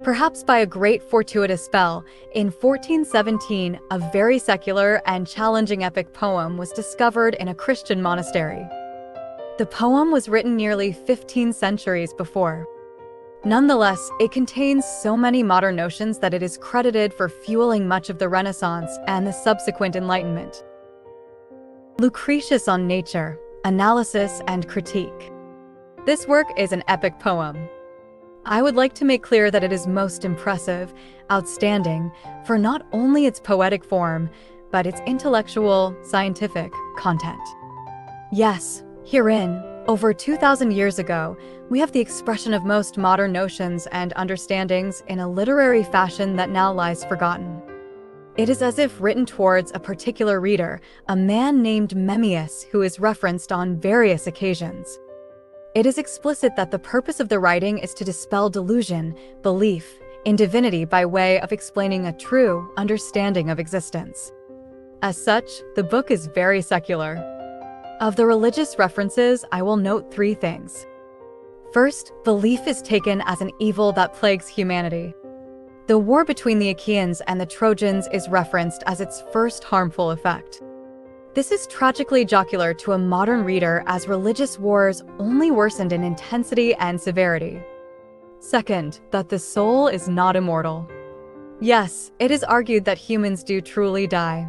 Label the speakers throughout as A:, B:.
A: Perhaps by a great fortuitous spell, in 1417, a very secular and challenging epic poem was discovered in a Christian monastery. The poem was written nearly 15 centuries before. Nonetheless, it contains so many modern notions that it is credited for fueling much of the Renaissance and the subsequent Enlightenment. Lucretius on Nature, Analysis and Critique. This work is an epic poem. I would like to make clear that it is most impressive, outstanding, for not only its poetic form, but its intellectual, scientific content. Yes, herein, over 2,000 years ago, we have the expression of most modern notions and understandings in a literary fashion that now lies forgotten. It is as if written towards a particular reader, a man named Memmius, who is referenced on various occasions. It is explicit that the purpose of the writing is to dispel delusion, belief in divinity by way of explaining a true understanding of existence. As such, the book is very secular. Of the religious references, I will note three things. First, belief is taken as an evil that plagues humanity. The war between the Achaeans and the Trojans is referenced as its first harmful effect. This is tragically jocular to a modern reader, as religious wars only worsened in intensity and severity. Second, that the soul is not immortal. Yes, it is argued that humans do truly die.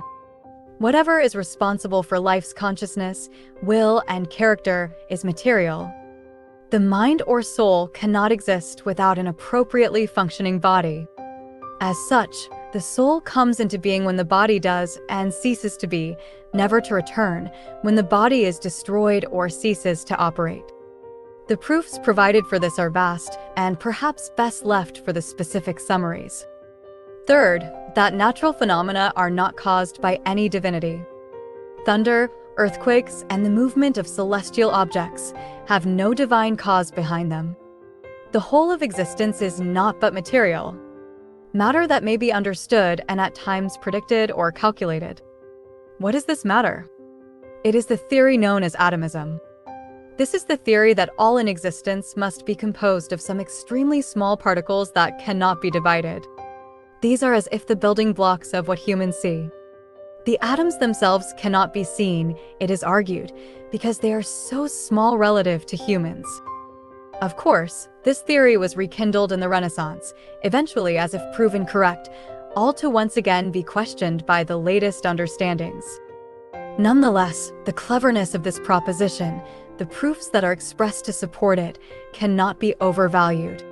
A: Whatever is responsible for life's consciousness, will, and character is material. The mind or soul cannot exist without an appropriately functioning body. As such, the soul comes into being when the body does and ceases to be, never to return, when the body is destroyed or ceases to operate. The proofs provided for this are vast, and perhaps best left for the specific summaries. Third, that natural phenomena are not caused by any divinity. Thunder, earthquakes, and the movement of celestial objects have no divine cause behind them. The whole of existence is naught but material, matter that may be understood and at times predicted or calculated. What is this matter? It is the theory known as atomism. This is the theory that all in existence must be composed of some extremely small particles that cannot be divided. These are as if the building blocks of what humans see. The atoms themselves cannot be seen, it is argued, because they are so small relative to humans. Of course, this theory was rekindled in the Renaissance, eventually, as if proven correct, all to once again be questioned by the latest understandings. Nonetheless, the cleverness of this proposition, the proofs that are expressed to support it, cannot be overvalued.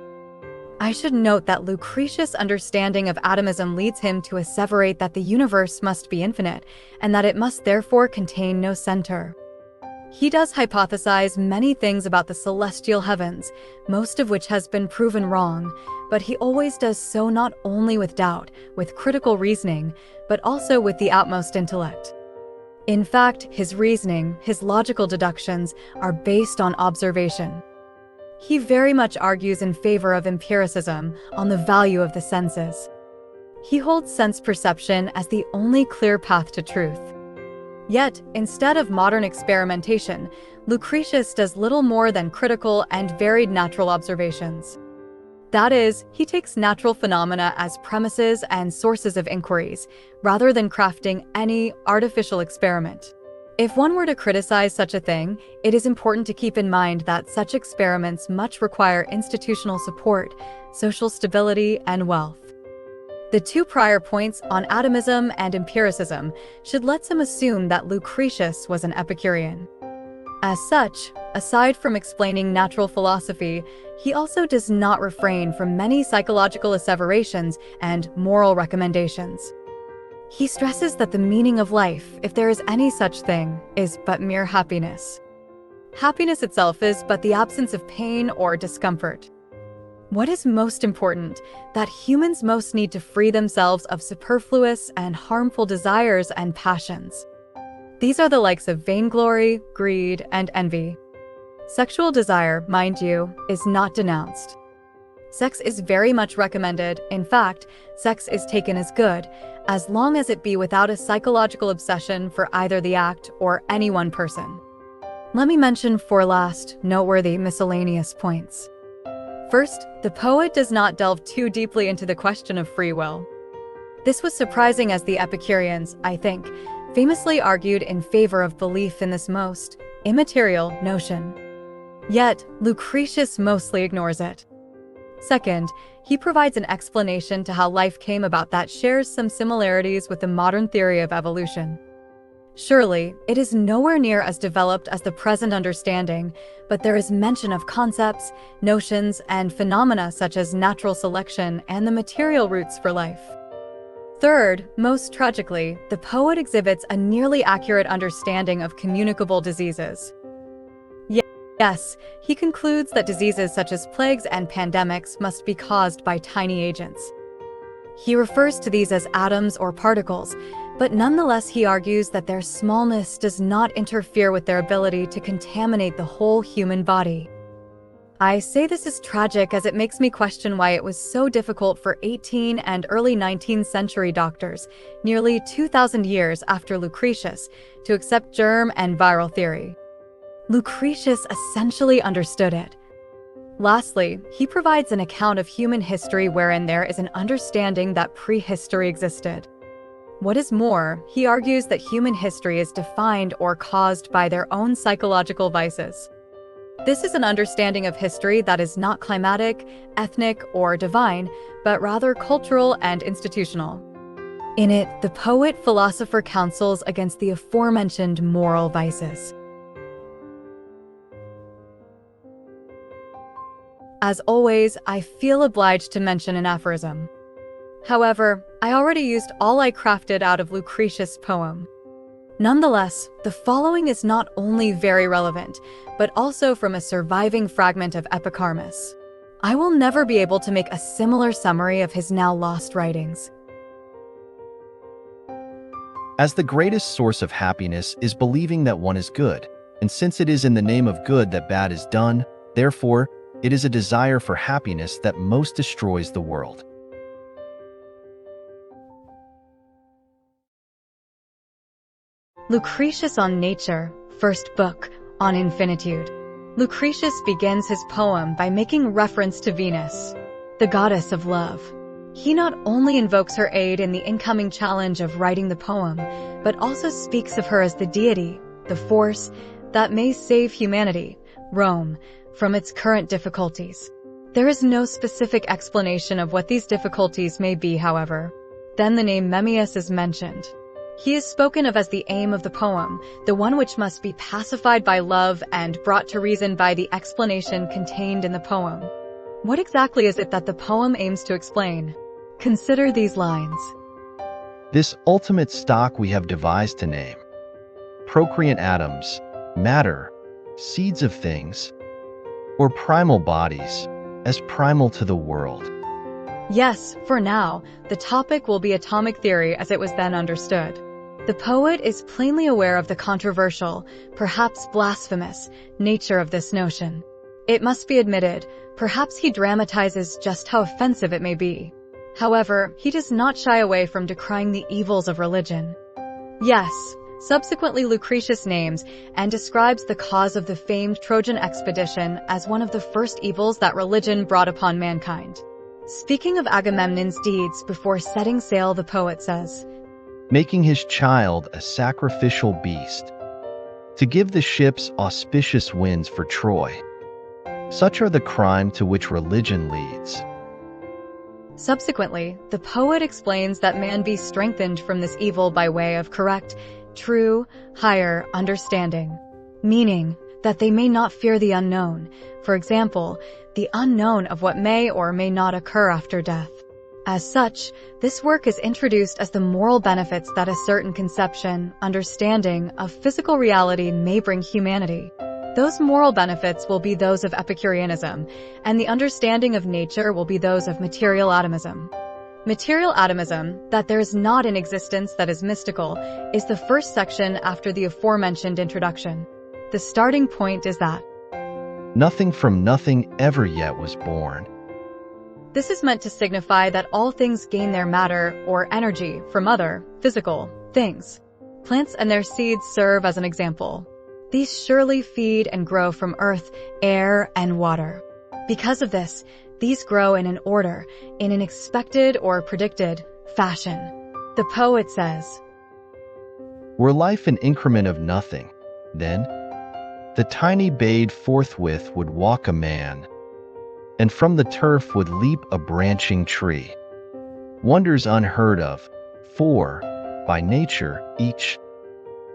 A: I should note that Lucretius' understanding of atomism leads him to asseverate that the universe must be infinite, and that it must therefore contain no center. He does hypothesize many things about the celestial heavens, most of which has been proven wrong, but he always does so not only with doubt, with critical reasoning, but also with the utmost intellect. In fact, his reasoning, his logical deductions, are based on observation. He very much argues in favor of empiricism, on the value of the senses. He holds sense perception as the only clear path to truth. Yet, instead of modern experimentation, Lucretius does little more than critical and varied natural observations. That is, he takes natural phenomena as premises and sources of inquiries, rather than crafting any artificial experiment. If one were to criticize such a thing, it is important to keep in mind that such experiments much require institutional support, social stability, and wealth. The two prior points on atomism and empiricism should let some assume that Lucretius was an Epicurean. As such, aside from explaining natural philosophy, he also does not refrain from many psychological asseverations and moral recommendations. He stresses that the meaning of life, if there is any such thing, is but mere happiness. Happiness itself is but the absence of pain or discomfort. What is most important, that humans most need to free themselves of superfluous and harmful desires and passions. These are the likes of vainglory, greed, and envy. Sexual desire, mind you, is not denounced. Sex is very much recommended. In fact, sex is taken as good, as long as it be without a psychological obsession for either the act or any one person. Let me mention four last, noteworthy miscellaneous points. First, the poet does not delve too deeply into the question of free will. This was surprising as the Epicureans, I think, famously argued in favor of belief in this most immaterial notion. Yet, Lucretius mostly ignores it. Second, he provides an explanation to how life came about that shares some similarities with the modern theory of evolution. Surely, it is nowhere near as developed as the present understanding, but there is mention of concepts, notions, and phenomena such as natural selection and the material roots for life. Third, most tragically, the poet exhibits a nearly accurate understanding of communicable diseases. Yes, he concludes that diseases such as plagues and pandemics must be caused by tiny agents. He refers to these as atoms or particles, but nonetheless he argues that their smallness does not interfere with their ability to contaminate the whole human body. I say this is tragic as it makes me question why it was so difficult for 18th and early 19th century doctors, nearly 2,000 years after Lucretius, to accept germ and viral theory. Lucretius essentially understood it. Lastly, he provides an account of human history wherein there is an understanding that prehistory existed. What is more, he argues that human history is defined or caused by their own psychological vices. This is an understanding of history that is not climatic, ethnic, or divine, but rather cultural and institutional. In it, the poet-philosopher counsels against the aforementioned moral vices. As always, I feel obliged to mention an aphorism. However, I already used all I crafted out of Lucretius' poem. Nonetheless, the following is not only very relevant, but also from a surviving fragment of Epicurus. I will never be able to make a similar summary of his now lost writings.
B: As the greatest source of happiness is believing that one is good, and since it is in the name of good that bad is done, therefore, it is a desire for happiness that most destroys the world.
A: Lucretius on Nature, first book, on infinitude. Lucretius begins his poem by making reference to Venus, the goddess of love. He not only invokes her aid in the incoming challenge of writing the poem, but also speaks of her as the deity, the force that may save humanity, Rome, from its current difficulties. There is no specific explanation of what these difficulties may be, however. Then the name Memmius is mentioned. He is spoken of as the aim of the poem, the one which must be pacified by love and brought to reason by the explanation contained in the poem. What exactly is it that the poem aims to explain? Consider these lines.
B: This ultimate stock we have devised to name. Procreant atoms, matter, seeds of things, or primal bodies, as primal to the world.
A: Yes, for now, the topic will be atomic theory as it was then understood. The poet is plainly aware of the controversial, perhaps blasphemous, nature of this notion. It must be admitted, perhaps he dramatizes just how offensive it may be. However, he does not shy away from decrying the evils of religion. Yes, subsequently Lucretius names and describes the cause of the famed Trojan expedition as one of the first evils that religion brought upon mankind. Speaking of Agamemnon's deeds before setting sail, the poet says,
B: making his child a sacrificial beast, to give the ships auspicious winds for Troy. Such are the crime to which religion leads.
A: Subsequently, the poet explains that man be strengthened from this evil by way of correct, true, higher understanding, meaning that they may not fear the unknown, for example, the unknown of what may or may not occur after death. As such, this work is introduced as the moral benefits that a certain conception, understanding of physical reality may bring humanity. Those moral benefits will be those of Epicureanism, and the understanding of nature will be those of material atomism. Material atomism, that there is not an existence that is mystical, is the first section after the aforementioned introduction. The starting point is that
B: nothing from nothing ever yet was born.
A: This is meant to signify that all things gain their matter or energy from other, physical, things. Plants and their seeds serve as an example. These surely feed and grow from earth, air, and water. Because of this, these grow in an order, in an expected or predicted fashion. The poet says,
B: "Were life an increment of nothing, then the tiny bade forthwith would walk a man, and from the turf would leap a branching tree. Wonders unheard of, for, by nature, each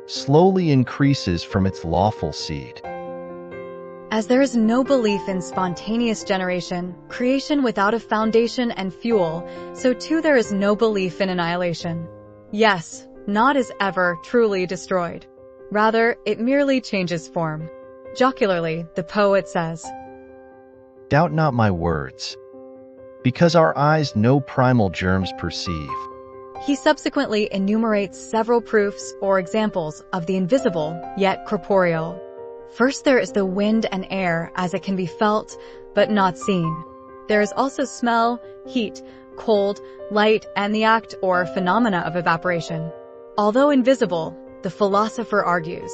B: slowly increases from its lawful seed."
A: As there is no belief in spontaneous generation, creation without a foundation and fuel, so too there is no belief in annihilation. Yes, naught is ever truly destroyed. Rather, it merely changes form. Jocularly, the poet says,
B: "Doubt not my words, because our eyes no primal germs perceive."
A: He subsequently enumerates several proofs or examples of the invisible, yet corporeal. First, there is the wind and air as it can be felt, but not seen. There is also smell, heat, cold, light, and the act or phenomena of evaporation. Although invisible, the philosopher argues,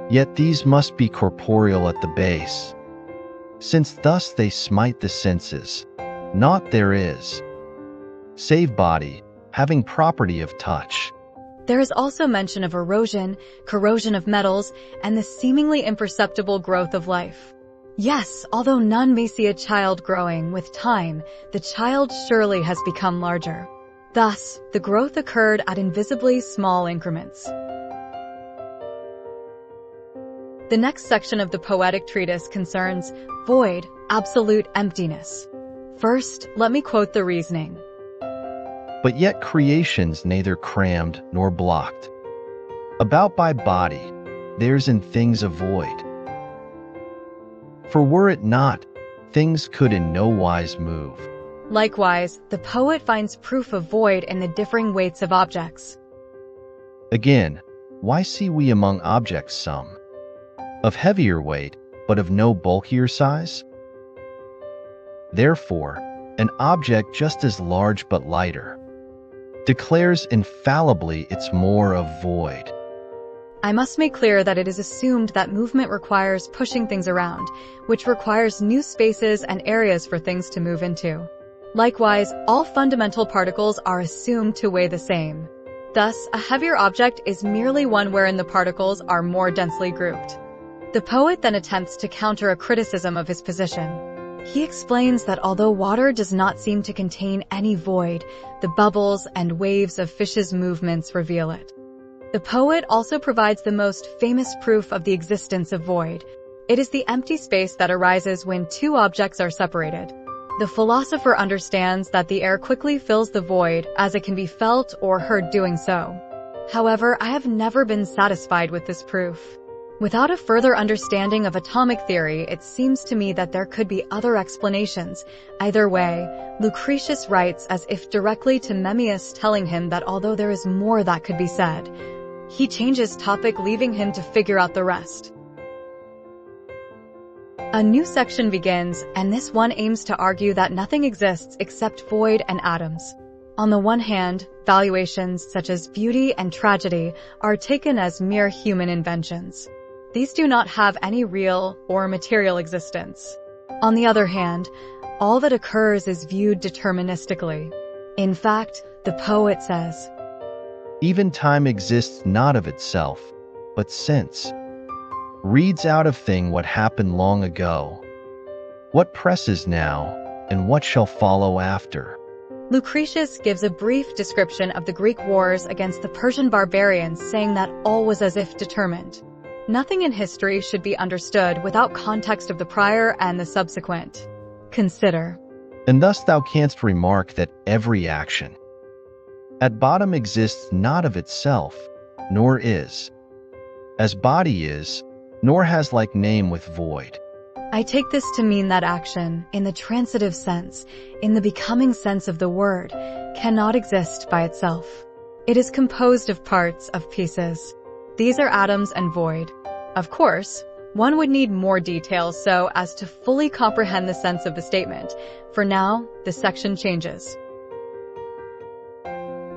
B: "Yet these must be corporeal at the base, since thus they smite the senses. Naught there is, save body, having property of touch."
A: There is also mention of erosion, corrosion of metals, and the seemingly imperceptible growth of life. Yes, although none may see a child growing, with time, the child surely has become larger. Thus, the growth occurred at invisibly small increments. The next section of the poetic treatise concerns void, absolute emptiness. First, let me quote the reasoning.
B: "But yet creation's neither crammed nor blocked. About by body, there's in things a void. For were it not, things could in no wise move."
A: Likewise, the poet finds proof of void in the differing weights of objects.
B: Again, why see we among objects some of heavier weight, but of no bulkier size? Therefore, an object just as large but lighter declares infallibly it's more of void.
A: I must make clear that it is assumed that movement requires pushing things around, which requires new spaces and areas for things to move into. Likewise, all fundamental particles are assumed to weigh the same. Thus, a heavier object is merely one wherein the particles are more densely grouped. The poet then attempts to counter a criticism of his position. He explains that although water does not seem to contain any void, the bubbles and waves of fishes' movements reveal it. The poet also provides the most famous proof of the existence of void. It is the empty space that arises when two objects are separated. The philosopher understands that the air quickly fills the void as it can be felt or heard doing so. However, I have never been satisfied with this proof. Without a further understanding of atomic theory, it seems to me that there could be other explanations. Either way, Lucretius writes as if directly to Memmius, telling him that although there is more that could be said, he changes topic, leaving him to figure out the rest. A new section begins, and this one aims to argue that nothing exists except void and atoms. On the one hand, valuations such as beauty and tragedy are taken as mere human inventions. These do not have any real or material existence. On the other hand, all that occurs is viewed deterministically. In fact, the poet says,
B: "Even time exists not of itself, but sense reads out of thing what happened long ago, what presses now, and what shall follow after."
A: Lucretius gives a brief description of the Greek wars against the Persian barbarians, saying that all was as if determined. Nothing in history should be understood without context of the prior and the subsequent. Consider.
B: "And thus thou canst remark that every action at bottom exists not of itself, nor is, as body is, nor has like name with void."
A: I take this to mean that action, in the transitive sense, in the becoming sense of the word, cannot exist by itself. It is composed of parts, of pieces. These are atoms and void. Of course, one would need more details so as to fully comprehend the sense of the statement. For now, the section changes.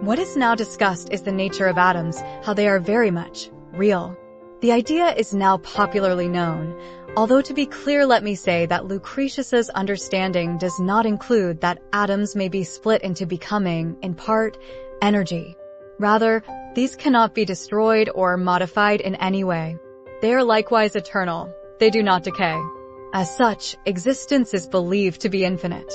A: What is now discussed is the nature of atoms, how they are very much real. The idea is now popularly known, although to be clear, let me say that Lucretius's understanding does not include that atoms may be split into becoming, in part, energy. Rather, these cannot be destroyed or modified in any way. They are likewise eternal. They do not decay. As such, existence is believed to be infinite.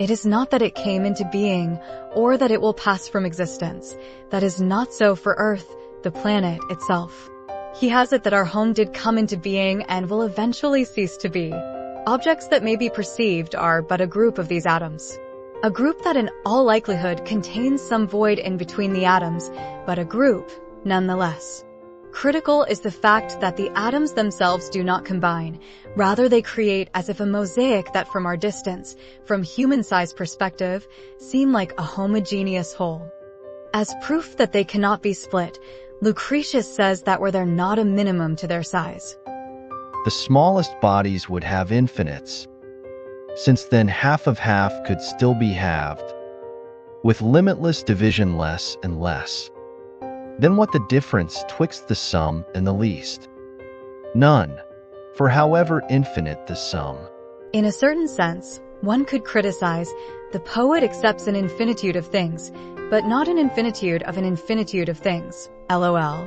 A: It is not that it came into being, or that it will pass from existence. That is not so for Earth, the planet itself. He has it that our home did come into being and will eventually cease to be. Objects that may be perceived are but a group of these atoms. A group that in all likelihood contains some void in between the atoms, but a group nonetheless. Critical is the fact that the atoms themselves do not combine. Rather, they create as if a mosaic that from our distance, from human-sized perspective, seem like a homogeneous whole. As proof that they cannot be split, Lucretius says that were there not a minimum to their size,
B: The smallest bodies would have infinites, since then half of half could still be halved, with limitless division less and less. Then what the difference twixt the sum and the least? None, for however infinite the sum.
A: In a certain sense, one could criticize, the poet accepts an infinitude of things, but not an infinitude of an infinitude of things. LOL.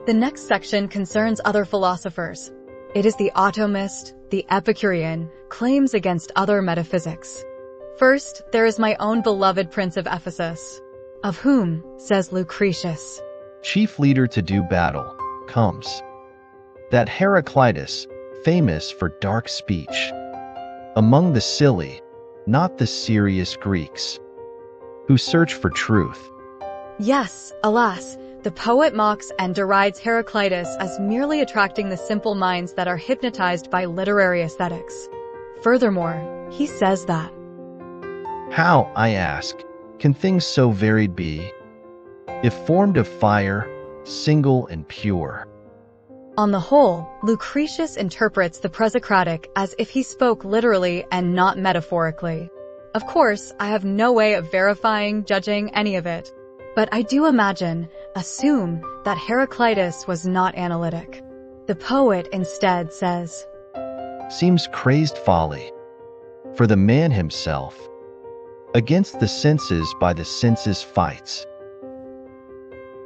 A: The next section concerns other philosophers. It is the atomist, the Epicurean, claims against other metaphysics. First, there is my own beloved Prince of Ephesus, of whom, says Lucretius,
B: Chief leader to do battle, comes that Heraclitus, famous for dark speech, among the silly, not the serious Greeks, who search for truth.
A: Yes, alas, the poet mocks and derides Heraclitus as merely attracting the simple minds that are hypnotized by literary aesthetics. Furthermore, he says that,
B: How, I ask, can things so varied be, if formed of fire, single and pure?
A: on the whole, Lucretius interprets the Presocratic as if he spoke literally and not metaphorically. Of course, I have no way of verifying, judging any of it. But I do assume that Heraclitus was not analytic. The poet instead says,
B: Seems crazed folly, for the man himself, against the senses by the senses fights.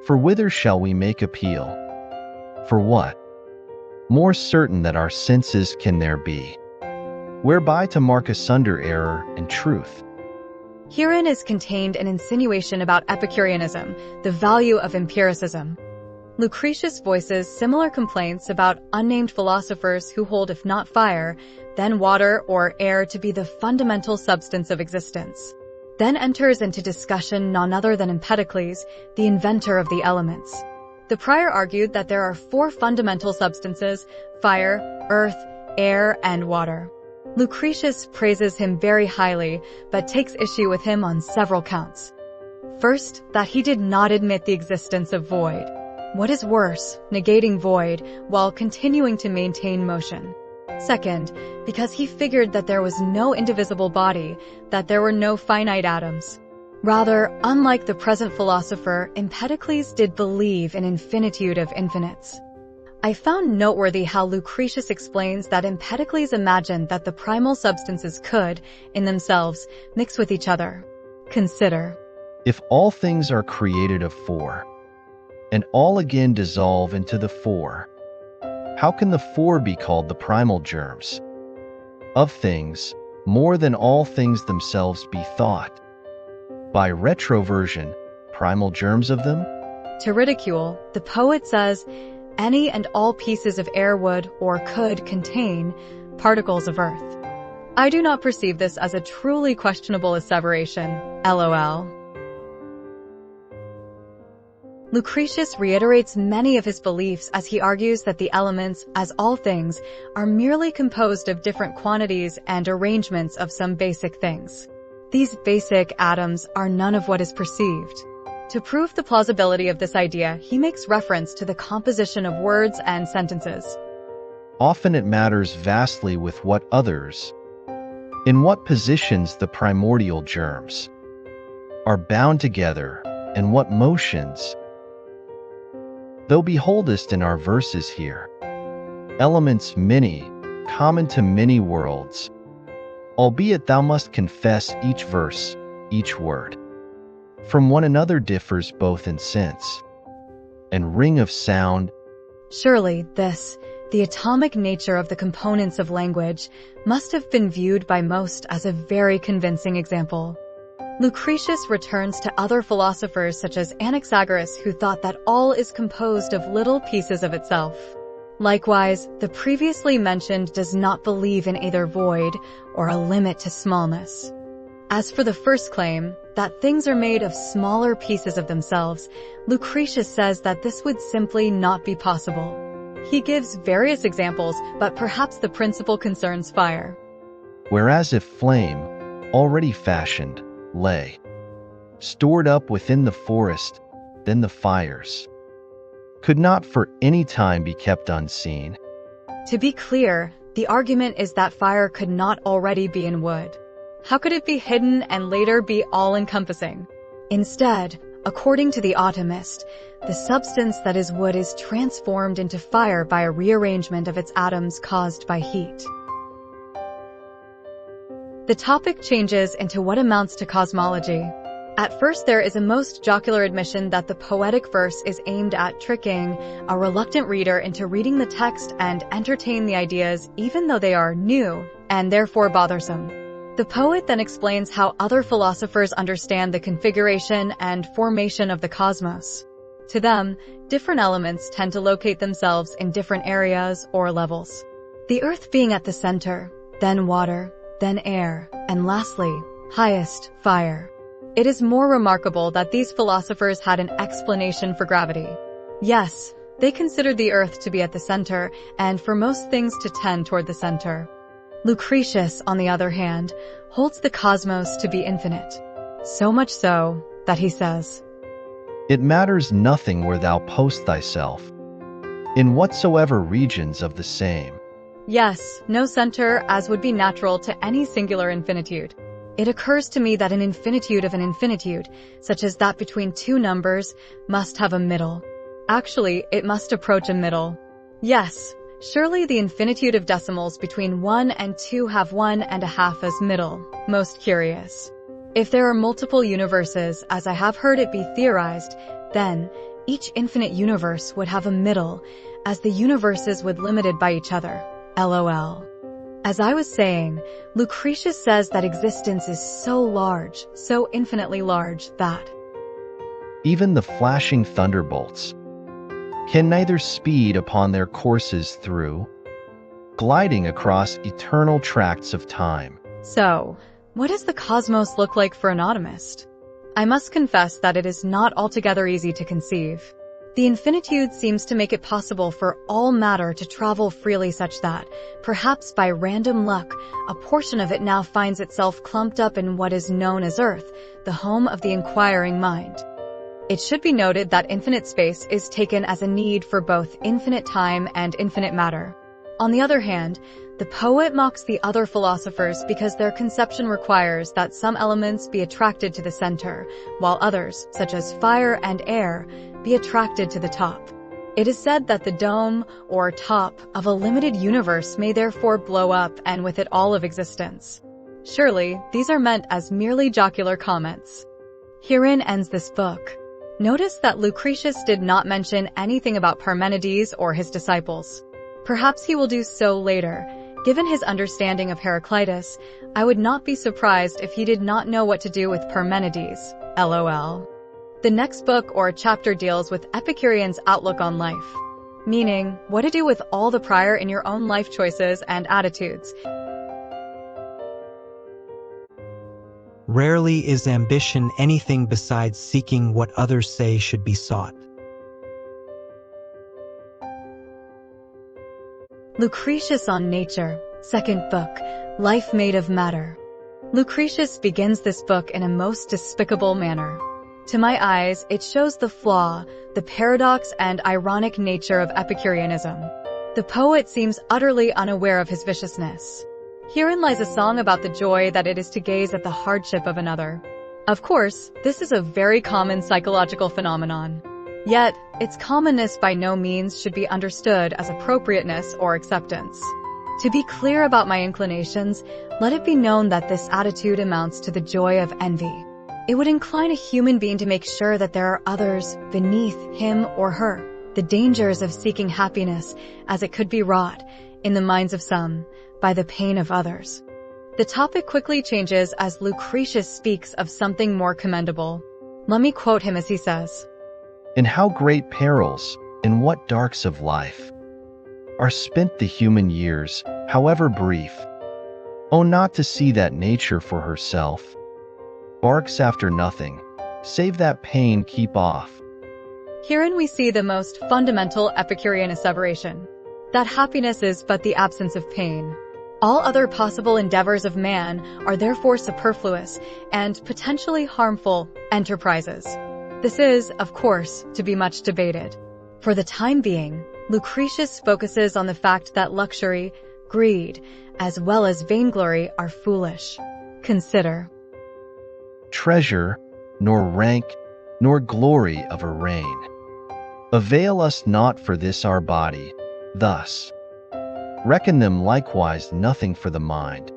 B: For whither shall we make appeal? For what? More certain that our senses can there be, whereby to mark asunder error and truth.
A: Herein is contained an insinuation about Epicureanism, the value of empiricism. Lucretius voices similar complaints about unnamed philosophers who hold if not fire, then water or air to be the fundamental substance of existence. Then enters into discussion none other than Empedocles, the inventor of the elements. The prior argued that there are four fundamental substances: fire, earth, air, and water. Lucretius praises him very highly, but takes issue with him on several counts. First, that he did not admit the existence of void. What is worse, negating void while continuing to maintain motion. Second, because he figured that there was no indivisible body, that there were no finite atoms. Rather, unlike the present philosopher, Empedocles did believe in infinitude of infinites. I found noteworthy how Lucretius explains that Empedocles imagined that the primal substances could, in themselves, mix with each other. Consider.
B: If all things are created of four, and all again dissolve into the four, how can the four be called the primal germs of things, more than all things themselves be thought, by retroversion, primal germs of them?
A: To ridicule, the poet says, any and all pieces of air would, or could, contain particles of earth. I do not perceive this as a truly questionable asseveration. LOL. Lucretius reiterates many of his beliefs as he argues that the elements, as all things, are merely composed of different quantities and arrangements of some basic things. These basic atoms are none of what is perceived. To prove the plausibility of this idea, he makes reference to the composition of words and sentences.
B: Often it matters vastly with what others, in what positions the primordial germs are bound together, and what motions Thou beholdest in our verses here elements many, common to many worlds, albeit thou must confess each verse, each word, from one another differs both in sense and ring of sound.
A: Surely this, the atomic nature of the components of language, must have been viewed by most as a very convincing example. Lucretius returns to other philosophers such as Anaxagoras, who thought that all is composed of little pieces of itself. Likewise, the previously mentioned does not believe in either void or a limit to smallness. As for the first claim, that things are made of smaller pieces of themselves, Lucretius says that this would simply not be possible. He gives various examples, but perhaps the principal concerns fire.
B: Whereas if flame, already fashioned, lay stored up within the forest, then the fires could not for any time be kept unseen.
A: To be clear, the argument is that fire could not already be in wood. How could it be hidden and later be all-encompassing? Instead, according to the atomist, the substance that is wood is transformed into fire by a rearrangement of its atoms caused by heat. The topic changes into what amounts to cosmology. At first, there is a most jocular admission that the poetic verse is aimed at tricking a reluctant reader into reading the text and entertain the ideas even though they are new and therefore bothersome. The poet then explains how other philosophers understand the configuration and formation of the cosmos. To them, different elements tend to locate themselves in different areas or levels. The earth being at the center, then water, then air, and lastly, highest, fire. It is more remarkable that these philosophers had an explanation for gravity. Yes, they considered the earth to be at the center, and for most things to tend toward the center. Lucretius, on the other hand, holds the cosmos to be infinite. So much so, that he says,
B: It matters nothing where thou post thyself, in whatsoever regions of the same.
A: Yes, no center, as would be natural to any singular infinitude. It occurs to me that an infinitude of an infinitude, such as that between two numbers, must have a middle. Actually, it must approach a middle. Yes, surely the infinitude of decimals between 1 and 2 have 1.5 as middle. Most curious. If there are multiple universes, as I have heard it be theorized, then each infinite universe would have a middle, as the universes would limited by each other. LOL. As I was saying, Lucretius says that existence is so large, so infinitely large, that
B: even the flashing thunderbolts can neither speed upon their courses through, gliding across eternal tracts of time.
A: So, what does the cosmos look like for an atomist? I must confess that it is not altogether easy to conceive. The infinitude seems to make it possible for all matter to travel freely such that, perhaps by random luck, a portion of it now finds itself clumped up in what is known as Earth, the home of the inquiring mind. It should be noted that infinite space is taken as a need for both infinite time and infinite matter. On the other hand, the poet mocks the other philosophers because their conception requires that some elements be attracted to the center, while others, such as fire and air, be attracted to the top. It is said that the dome, or top, of a limited universe may therefore blow up and with it all of existence. Surely, these are meant as merely jocular comments. Herein ends this book. Notice that Lucretius did not mention anything about Parmenides or his disciples. Perhaps he will do so later. Given his understanding of Heraclitus, I would not be surprised if he did not know what to do with Parmenides. LOL. The next book or chapter deals with Epicurean's outlook on life. Meaning, what to do with all the prior in your own life choices and attitudes.
C: Rarely is ambition anything besides seeking what others say should be sought.
A: Lucretius on Nature, second book, Life Made of Matter. Lucretius begins this book in a most despicable manner. To my eyes, it shows the flaw, the paradox and ironic nature of Epicureanism. The poet seems utterly unaware of his viciousness. Herein lies a song about the joy that it is to gaze at the hardship of another. Of course, this is a very common psychological phenomenon. Yet, its commonness by no means should be understood as appropriateness or acceptance. To be clear about my inclinations, let it be known that this attitude amounts to the joy of envy. It would incline a human being to make sure that there are others beneath him or her. The dangers of seeking happiness, as it could be wrought, in the minds of some, by the pain of others. The topic quickly changes as Lucretius speaks of something more commendable. Let me quote him as he says,
B: "In how great perils, in what darks of life, are spent the human years, however brief. Oh, not to see that nature for herself barks after nothing, save that pain keep off."
A: Herein we see the most fundamental Epicurean asseveration, that happiness is but the absence of pain. All other possible endeavors of man are therefore superfluous and potentially harmful enterprises. This is, of course, to be much debated. For the time being, Lucretius focuses on the fact that luxury, greed, as well as vainglory are foolish. Consider.
B: Treasure, nor rank, nor glory of a reign avail us not for this our body, thus reckon them likewise nothing for the mind.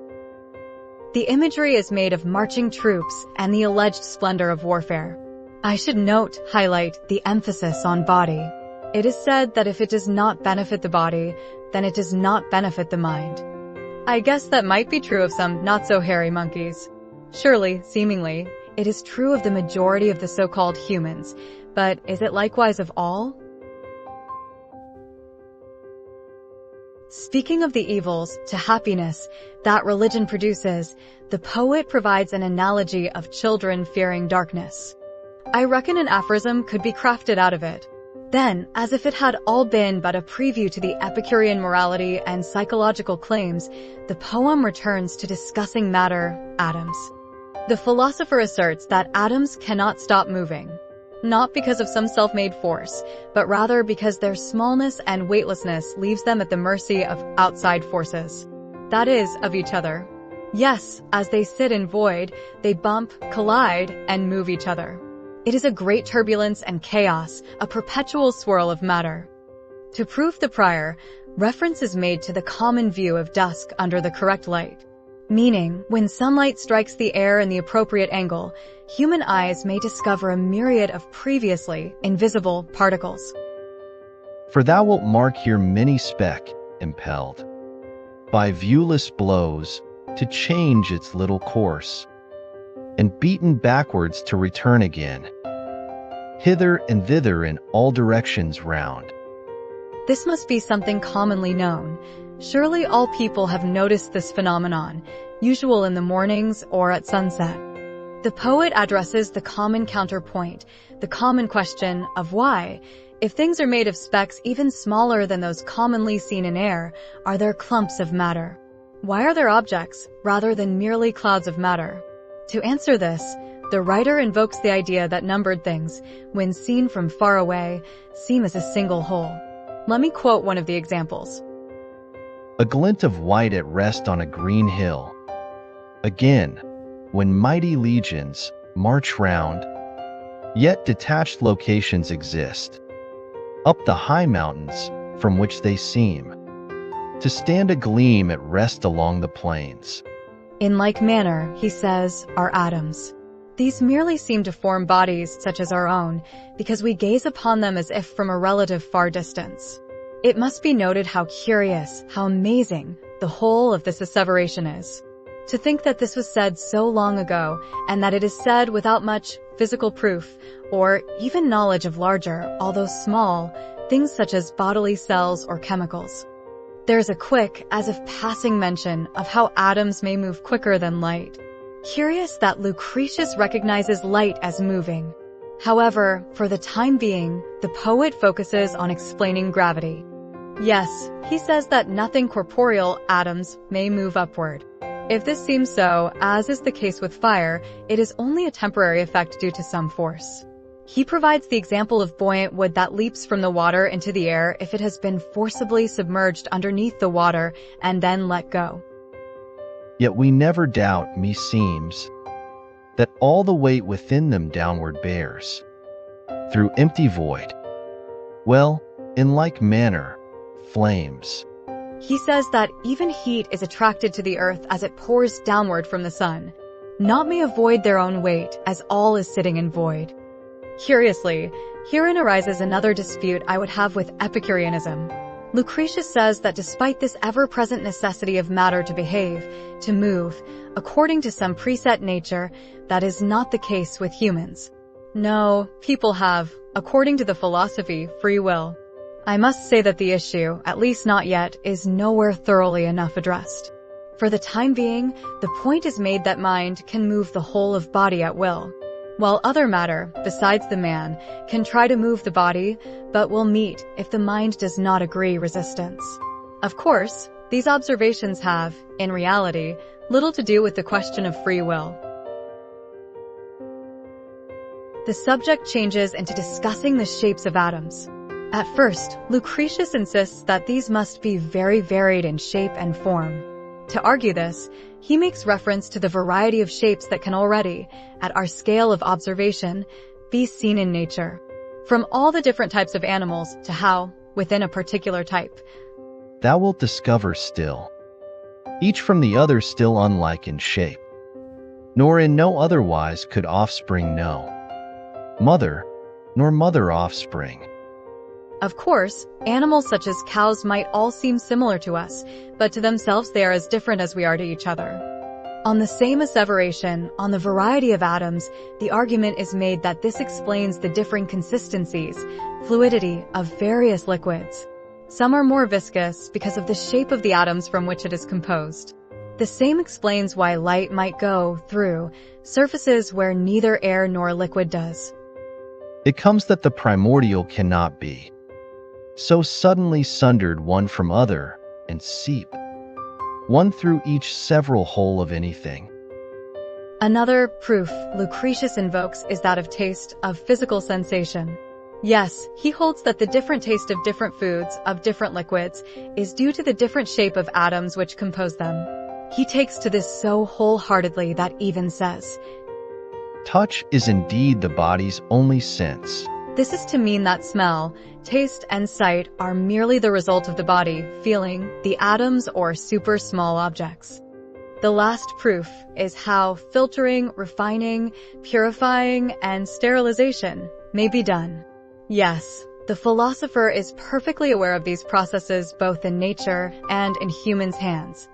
A: The imagery is made of marching troops and the alleged splendor of warfare. I should highlight the emphasis on body. It is said that if it does not benefit the body, then it does not benefit the mind. I guess that might be true of some not-so-hairy monkeys. Surely, seemingly, it is true of the majority of the so-called humans, but is it likewise of all? Speaking of the evils to happiness that religion produces, the poet provides an analogy of children fearing darkness. I reckon an aphorism could be crafted out of it. Then, as if it had all been but a preview to the Epicurean morality and psychological claims, the poem returns to discussing matter, atoms. The philosopher asserts that atoms cannot stop moving, not because of some self-made force, but rather because their smallness and weightlessness leaves them at the mercy of outside forces. That is, of each other. Yes, as they sit in void, they bump, collide, and move each other. It is a great turbulence and chaos, a perpetual swirl of matter. To prove the prior, reference is made to the common view of dusk under the correct light. Meaning, when sunlight strikes the air in the appropriate angle, human eyes may discover a myriad of previously invisible particles.
B: For thou wilt mark here many speck, impelled by viewless blows to change its little course, and beaten backwards to return again, hither and thither in all directions round.
A: This must be something commonly known. Surely all people have noticed this phenomenon, usual in the mornings or at sunset. The poet addresses the common counterpoint, the common question of why, if things are made of specks even smaller than those commonly seen in air, are there clumps of matter? Why are there objects rather than merely clouds of matter? To answer this, the writer invokes the idea that numbered things, when seen from far away, seem as a single whole. Let me quote one of the examples.
B: A glint of white at rest on a green hill. Again, when mighty legions march round, yet detached locations exist, up the high mountains from which they seem to stand a gleam at rest along the plains.
A: In like manner, he says, are atoms. These merely seem to form bodies such as our own, because we gaze upon them as if from a relative far distance. It must be noted how curious, how amazing, the whole of this asseveration is. To think that this was said so long ago, and that it is said without much physical proof, or even knowledge of larger, although small, things such as bodily cells or chemicals. There's a quick, as if passing mention of how atoms may move quicker than light. Curious that Lucretius recognizes light as moving. However, for the time being, the poet focuses on explaining gravity. Yes, he says that nothing corporeal, atoms, may move upward. If this seems so, as is the case with fire, it is only a temporary effect due to some force. He provides the example of buoyant wood that leaps from the water into the air if it has been forcibly submerged underneath the water and then let go.
B: Yet we never doubt, meseems, that all the weight within them downward bears, through empty void. Well, in like manner, flames.
A: He says that even heat is attracted to the earth as it pours downward from the sun. Naught may avoid their own weight, as all is sitting in void. Curiously, herein arises another dispute I would have with Epicureanism. Lucretius says that despite this ever-present necessity of matter to behave, to move, according to some preset nature, that is not the case with humans. No, people have, according to the philosophy, free will. I must say that the issue, at least not yet, is nowhere thoroughly enough addressed. For the time being, the point is made that mind can move the whole of body at will, while other matter, besides the man, can try to move the body, but will meet, if the mind does not agree, resistance. Of course, these observations have, in reality, little to do with the question of free will. The subject changes into discussing the shapes of atoms. At first, Lucretius insists that these must be very varied in shape and form. To argue this, he makes reference to the variety of shapes that can already, at our scale of observation, be seen in nature. From all the different types of animals to how, within a particular type,
B: Thou wilt discover still, each from the other still unlike in shape. Nor in no otherwise could offspring know mother, nor mother offspring.
A: Of course, animals such as cows might all seem similar to us, but to themselves they are as different as we are to each other. On the same asseveration, on the variety of atoms, the argument is made that this explains the differing consistencies, fluidity of various liquids. Some are more viscous because of the shape of the atoms from which it is composed. The same explains why light might go through surfaces where neither air nor liquid does.
B: It comes that the primordial cannot be so suddenly sundered one from other, and seep one through each several hole of anything.
A: Another proof Lucretius invokes is that of taste, of physical sensation. Yes, he holds that the different taste of different foods, of different liquids, is due to the different shape of atoms which compose them. He takes to this so wholeheartedly that even says,
B: Touch is indeed the body's only sense.
A: This is to mean that smell, taste, and sight are merely the result of the body, feeling, the atoms or super small objects. The last proof is how filtering, refining, purifying, and sterilization may be done. Yes, the philosopher is perfectly aware of these processes both in nature and in humans' hands.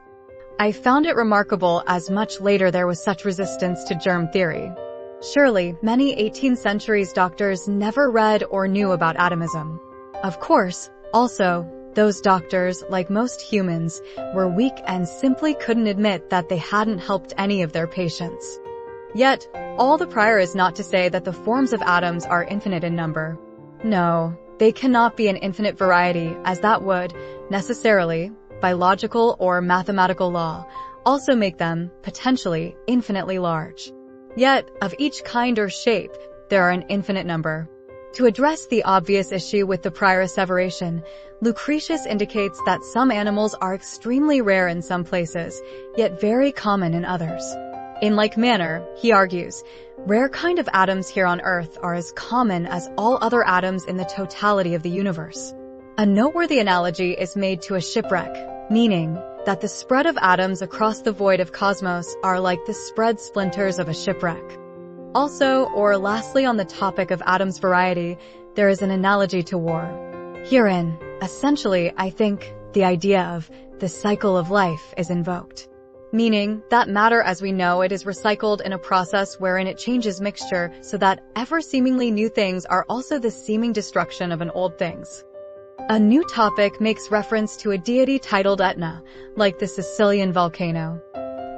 A: I found it remarkable as much later there was such resistance to germ theory. Surely, many 18th century doctors never read or knew about atomism. Of course, also, those doctors, like most humans, were weak and simply couldn't admit that they hadn't helped any of their patients. Yet, all the prior is not to say that the forms of atoms are infinite in number. No, they cannot be an infinite variety, as that would, necessarily, by logical or mathematical law, also make them, potentially, infinitely large. Yet, of each kind or shape, there are an infinite number. To address the obvious issue with the prior asseveration, Lucretius indicates that some animals are extremely rare in some places, yet very common in others. In like manner, he argues, rare kind of atoms here on Earth are as common as all other atoms in the totality of the universe. A noteworthy analogy is made to a shipwreck, meaning that the spread of atoms across the void of cosmos are like the spread splinters of a shipwreck. Also, or lastly on the topic of atoms' variety, there is an analogy to war. Herein, essentially, I think, the idea of the cycle of life is invoked. Meaning that matter as we know it is recycled in a process wherein it changes mixture so that ever seemingly new things are also the seeming destruction of an old things. A new topic makes reference to a deity titled Etna, like the Sicilian volcano.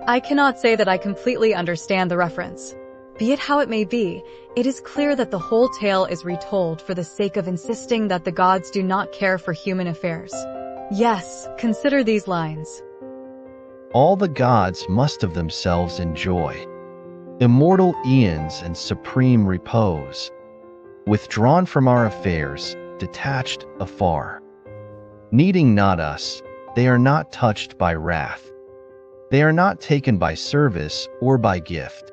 A: I cannot say that I completely understand the reference. Be it how it may be, it is clear that the whole tale is retold for the sake of insisting that the gods do not care for human affairs. Yes, consider these lines.
B: All the gods must of themselves enjoy immortal aeons and supreme repose, withdrawn from our affairs, detached afar. Needing not us, they are not touched by wrath. They are not taken by service or by gift.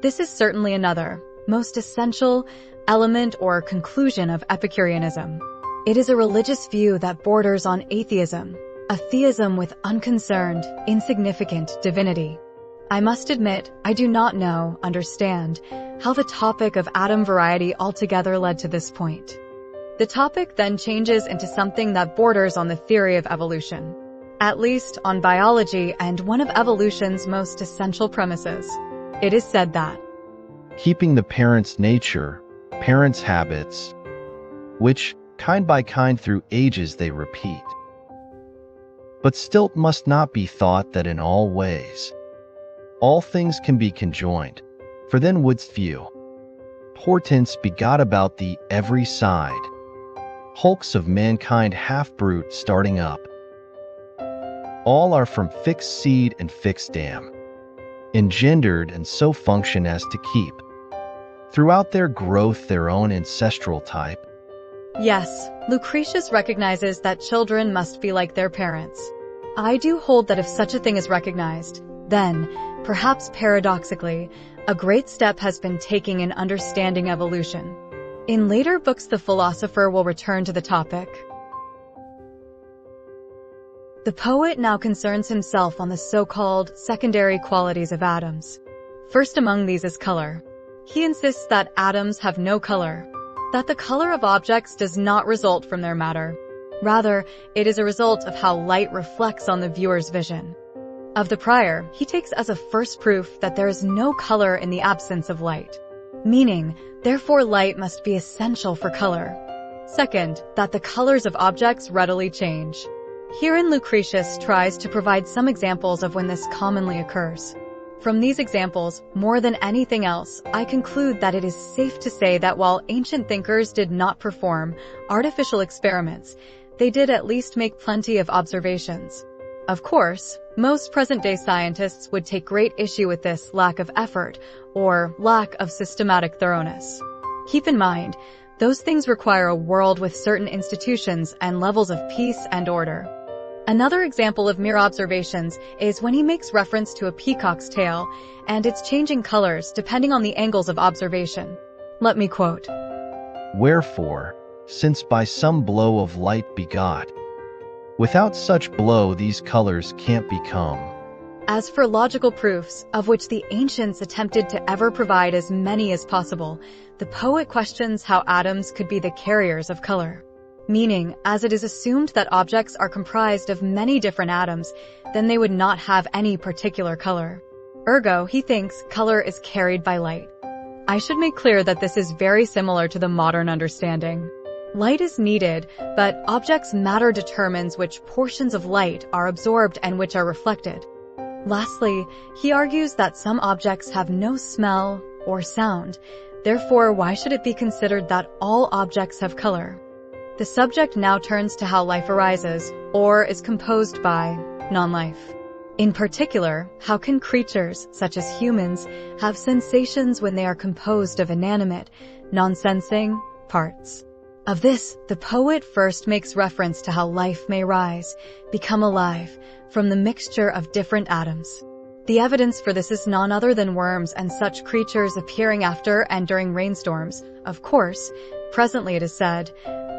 A: This is certainly another, most essential, element or conclusion of Epicureanism. It is a religious view that borders on atheism, a theism with unconcerned, insignificant divinity. I must admit, I do not understand how the topic of atom variety altogether led to this point. The topic then changes into something that borders on the theory of evolution, at least on biology and one of evolution's most essential premises. It is said that
B: keeping the parent's nature, parents' habits, which, kind by kind through ages they repeat. But still it must not be thought that in all ways all things can be conjoined, for then wouldst view portents begot about thee every side, hulks of mankind half-brute starting up. All are from fixed seed and fixed dam, engendered and so function as to keep throughout their growth their own ancestral type.
A: Yes, Lucretius recognizes that children must be like their parents. I do hold that if such a thing is recognized, then, perhaps paradoxically, a great step has been taken in understanding evolution. In later books, the philosopher will return to the topic. The poet now concerns himself on the so-called secondary qualities of atoms. First among these is color. He insists that atoms have no color, that the color of objects does not result from their matter. Rather, it is a result of how light reflects on the viewer's vision. Of the prior, he takes as a first proof that there is no color in the absence of light, meaning, therefore light must be essential for color. Second, that the colors of objects readily change. Herein Lucretius tries to provide some examples of when this commonly occurs. From these examples, more than anything else, I conclude that it is safe to say that while ancient thinkers did not perform artificial experiments, they did at least make plenty of observations. Of course, most present-day scientists would take great issue with this lack of effort or lack of systematic thoroughness. Keep in mind, those things require a world with certain institutions and levels of peace and order. Another example of mere observations is when he makes reference to a peacock's tail and its changing colors depending on the angles of observation. Let me quote.
B: Wherefore, since by some blow of light begot, without such blow these colors can't become.
A: As for logical proofs, of which the ancients attempted to ever provide as many as possible, the poet questions how atoms could be the carriers of color. Meaning, as it is assumed that objects are comprised of many different atoms, then they would not have any particular color. Ergo, he thinks color is carried by light. I should make clear that this is very similar to the modern understanding. Light is needed, but objects' matter determines which portions of light are absorbed and which are reflected. Lastly, he argues that some objects have no smell or sound. Therefore, why should it be considered that all objects have color? The subject now turns to how life arises, or is composed by, non-life. In particular, how can creatures, such as humans, have sensations when they are composed of inanimate, non-sensing parts? Of this, the poet first makes reference to how life may rise, become alive, from the mixture of different atoms. The evidence for this is none other than worms and such creatures appearing after and during rainstorms. Of course, presently it is said,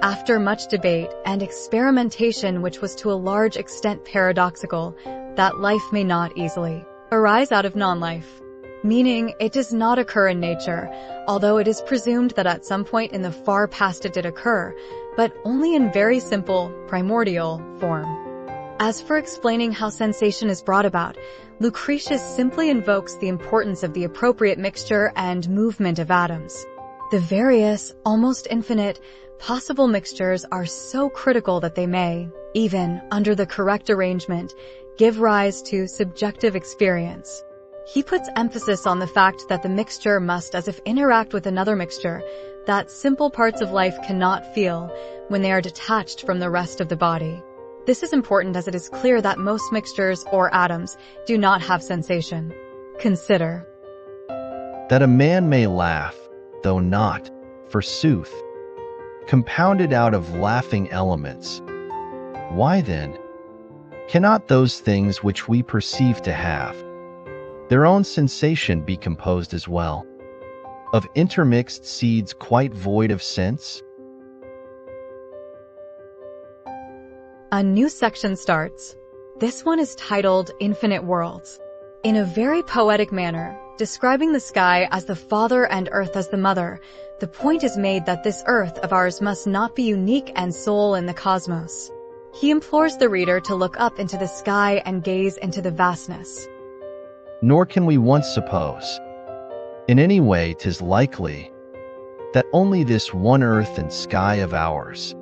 A: after much debate and experimentation which was to a large extent paradoxical, that life may not easily arise out of non-life. Meaning, it does not occur in nature, although it is presumed that at some point in the far past it did occur, but only in very simple, primordial form. As for explaining how sensation is brought about, Lucretius simply invokes the importance of the appropriate mixture and movement of atoms. The various, almost infinite, possible mixtures are so critical that they may, even under the correct arrangement, give rise to subjective experience. He puts emphasis on the fact that the mixture must as if interact with another mixture that simple parts of life cannot feel when they are detached from the rest of the body. This is important as it is clear that most mixtures or atoms do not have sensation. Consider
B: that a man may laugh, though not, forsooth, compounded out of laughing elements. Why then cannot those things which we perceive to have their own sensation be composed as well? of intermixed seeds quite void of sense?
A: A new section starts. This one is titled Infinite Worlds. In a very poetic manner, describing the sky as the father and earth as the mother, the point is made that this earth of ours must not be unique and sole in the cosmos. He implores the reader to look up into the sky and gaze into the vastness.
B: Nor can we once suppose, in any way 'tis likely, that only this one earth and sky of ours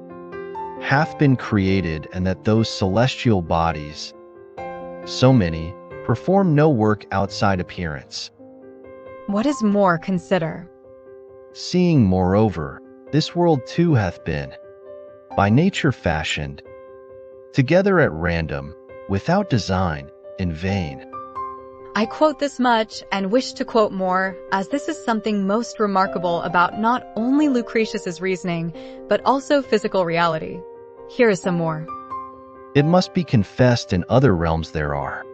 B: hath been created, and that those celestial bodies, so many, perform no work outside appearance.
A: What is more, consider.
B: Seeing, moreover, this world too hath been, by nature fashioned, together at random, without design, in vain.
A: I quote this much and wish to quote more, as this is something most remarkable about not only Lucretius's reasoning, but also physical reality. Here is some more.
B: It must be confessed in other realms there are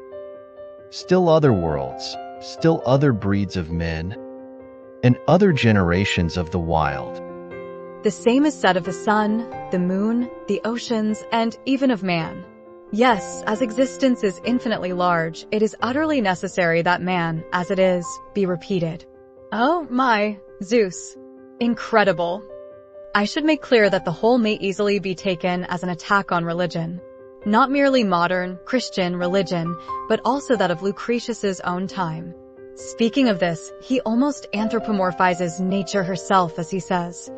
B: still other worlds, still other breeds of men, and other generations of the wild.
A: The same is said of the sun, the moon, the oceans, and even of man. Yes, as existence is infinitely large, it is utterly necessary that man, as it is, be repeated. Oh my, Zeus. Incredible. I should make clear that the whole may easily be taken as an attack on religion. Not merely modern, Christian religion, but also that of Lucretius's own time. Speaking of this, he almost anthropomorphizes nature herself as he says,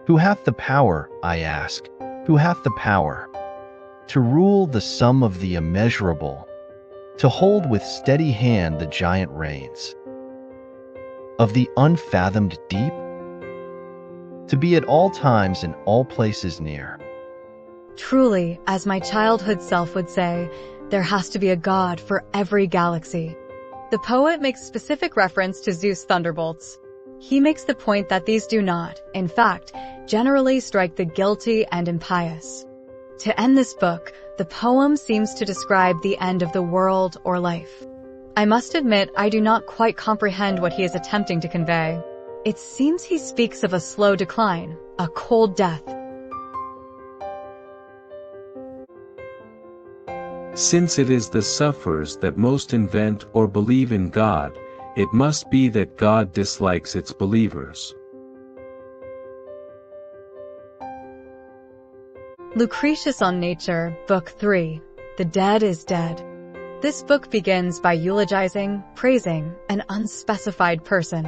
B: Who hath the power, I ask, who hath the power to rule the sum of the immeasurable, to hold with steady hand the giant reins of the unfathomed deep, to be at all times in all places near?
A: Truly, as my childhood self would say, there has to be a god for every galaxy. The poet makes specific reference to Zeus' thunderbolts. He makes the point that these do not, in fact, generally strike the guilty and impious. To end this book, the poem seems to describe the end of the world or life. I must admit I do not quite comprehend what he is attempting to convey. It seems he speaks of a slow decline, a cold death.
D: Since it is the sufferers that most invent or believe in God, it must be that God dislikes its believers.
A: Lucretius on Nature, Book 3. The Dead is Dead. This book begins by eulogizing, praising, an unspecified person.